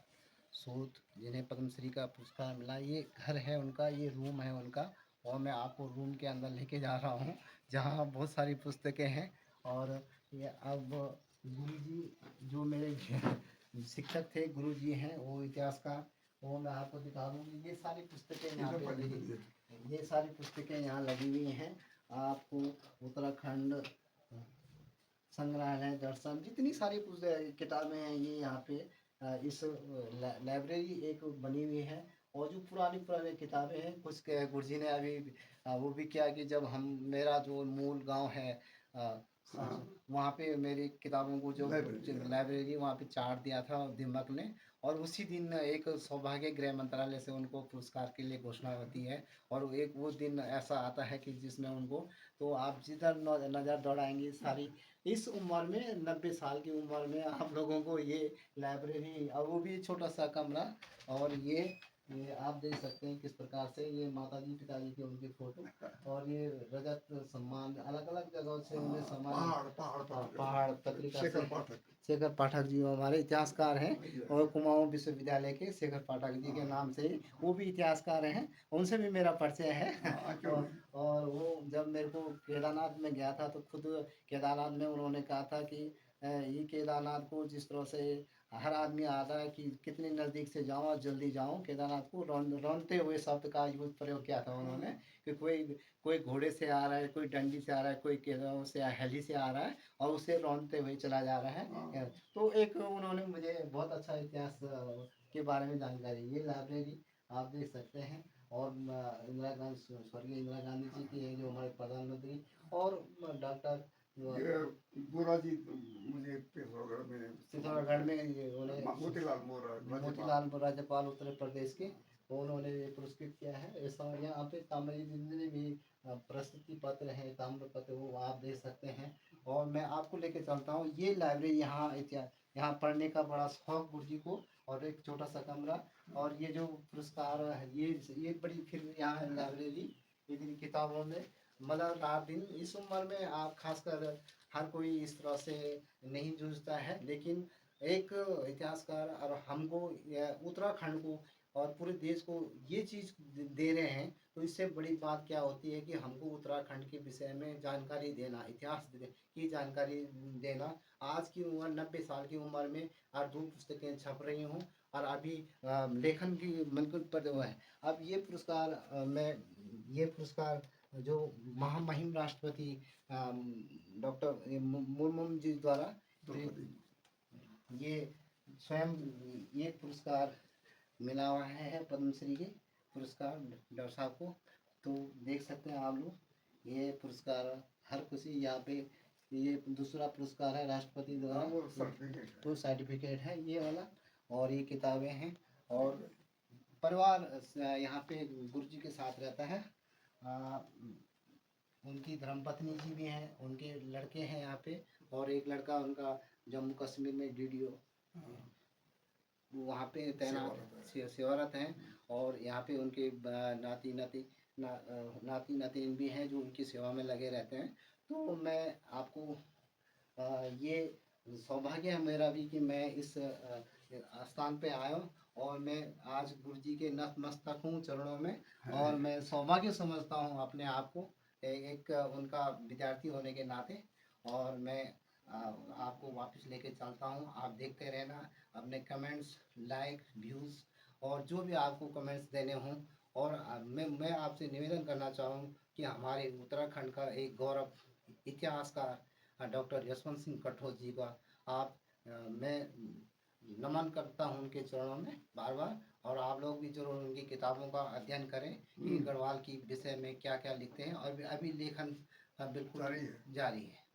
शोध, जिन्हें पद्मश्री का पुरस्कार मिला, ये घर है उनका, ये रूम है उनका, और मैं आपको रूम के अंदर लेके जा रहा हूँ जहाँ बहुत सारी पुस्तकें हैं। और ये अब गुरुजी जो मेरे शिक्षक थे, गुरुजी हैं, वो इतिहासकार, वो मैं आपको दिखा दूँगी। ये सारी पुस्तकें यहाँ पे लगी, ये सारी पुस्तकें यहाँ लगी हुई हैं। आपको उत्तराखंड संग्रहालय, दर्शन, जितनी सारी किताबें हैं ये यहाँ पे इस लाइब्रेरी एक बनी हुई है। और जो पुरानी पुरानी किताबें हैं, कुछ गुरुजी ने अभी वो भी किया कि जब मेरा जो मूल गांव है वहाँ पे मेरी किताबों को जो लाइब्रेरी वहाँ पे चार्ट दिया था दिमक ने, और उसी दिन एक सौभाग्य गृह मंत्रालय से उनको पुरस्कार के लिए घोषणा होती है। और एक वो दिन ऐसा आता है कि जिसमें उनको, तो आप जिधर नज़र दौड़ाएंगे सारी, इस उम्र में 90 साल की उम्र में आप लोगों को ये लाइब्रेरी, और वो भी छोटा सा कमरा, और ये आप देख सकते हैं किस प्रकार से ये माताजी पिताजी की उनकी फोटो, और ये रजत सम्मान अलग अलग जगहों से उन्हें सम्मान, पहाड़ पत्रिका से शेखर पाठक जी हमारे इतिहासकार हैं, और कुमाऊं विश्वविद्यालय के शेखर पाठक जी के नाम से वो भी इतिहासकार हैं, उनसे भी मेरा परिचय है। और वो जब मेरे को केदारनाथ में गया था तो खुद केदारनाथ में उन्होंने कहा था कि ये केदारनाथ को जिस तरह से हर आदमी आ रहा है कि कितने नज़दीक से जाऊँ और जल्दी जाऊँ, केदारनाथ को रौंदते हुए शब्द का यूज प्रयोग किया था उन्होंने, कि कोई घोड़े से आ रहा है, कोई डंडी से आ रहा है, कोई केदारों से हेली से आ रहा है और उसे रौंदते हुए चला जा रहा है। तो एक उन्होंने मुझे बहुत अच्छा इतिहास के बारे में जानकारी, ये लाइब्रेरी आप देख सकते हैं। और इंदिरा गांधी, स्वर्गीय इंदिरा गांधी जी की है जो हमारे प्रधानमंत्री, और डॉक्टर बोरा जी मुझे पिथौरागढ़ में ये उन्हें मोतीलाल राज्यपाल उत्तर प्रदेश के, उन्होंने ये पुरस्कृत किया है। ऐसा यहाँ पे ताम्रजी जितने भी प्रस्तुति पत्र हैं, ताम्र पत्र, वो आप देख सकते हैं। और मैं आपको लेके चलता हूँ ये लाइब्रेरी, यहाँ पढ़ने का बड़ा शौक गुरुजी को, और एक छोटा सा कमरा, और ये जो पुरस्कार है ये बड़ी, फिर यहाँ लाइब्रेरी इन किताबों में, मतलब रात दिन इस उम्र में आप खासकर हर कोई इस तरह से नहीं जूझता है, लेकिन एक इतिहासकार और हमको उत्तराखंड को और पूरे देश को ये चीज़ दे रहे हैं, तो इससे बड़ी बात क्या होती है कि हमको उत्तराखंड के विषय में जानकारी देना, इतिहास की जानकारी देना। आज की उम्र 90 साल की उम्र में और 2 पुस्तकें छप रही हूँ, और अभी लेखन की बिल्कुल पर है। अब ये पुरस्कार जो महामहिम राष्ट्रपति डॉक्टर मुर्मू जी द्वारा द्रौपदी ये स्वयं ये पुरस्कार मिला हुआ है पद्मश्री के पुरस्कार डॉक्टर साहब को। तो देख सकते हैं आप लोग ये पुरस्कार हर किसी यहाँ पे ये दूसरा पुरस्कार है राष्ट्रपति द्वारा, वो सर्टिफिकेट है। तो सर्टिफिकेट है ये वाला। और ये किताबें हैं और परिवार यहाँ पे गुरु जी के साथ रहता है। उनकी धर्मपत्नी जी भी हैं, उनके लड़के हैं यहाँ पे, और एक लड़का उनका जम्मू कश्मीर में डीडीओ वहाँ पे तैनात सेवारत हैं। और यहाँ पे उनके नाती नातिन भी हैं जो उनकी सेवा में लगे रहते हैं। तो मैं आपको ये सौभाग्य है मेरा भी कि मैं इस स्थान पे आया हूँ और मैं आज गुरु जी के नतमस्तक हूँ चरणों में। और मैं सौभाग्य समझता हूँ अपने आप को एक उनका विद्यार्थी होने के नाते। और मैं आपको वापस लेके चलता हूँ, आप देखते रहना, अपने कमेंट्स, लाइक, व्यूज़ और जो भी आपको कमेंट्स देने हों। और मैं आपसे निवेदन करना चाहूँ कि हमारे उत्तराखंड का एक गौरव इतिहासकार डॉक्टर यशवंत सिंह कठोर जी का मैं नमन करता हूँ उनके चरणों में बार बार। और आप लोग भी जरूर उनकी किताबों का अध्ययन करें कि गढ़वाल की विषय में क्या क्या लिखते हैं। और अभी लेखन बिल्कुल जारी है।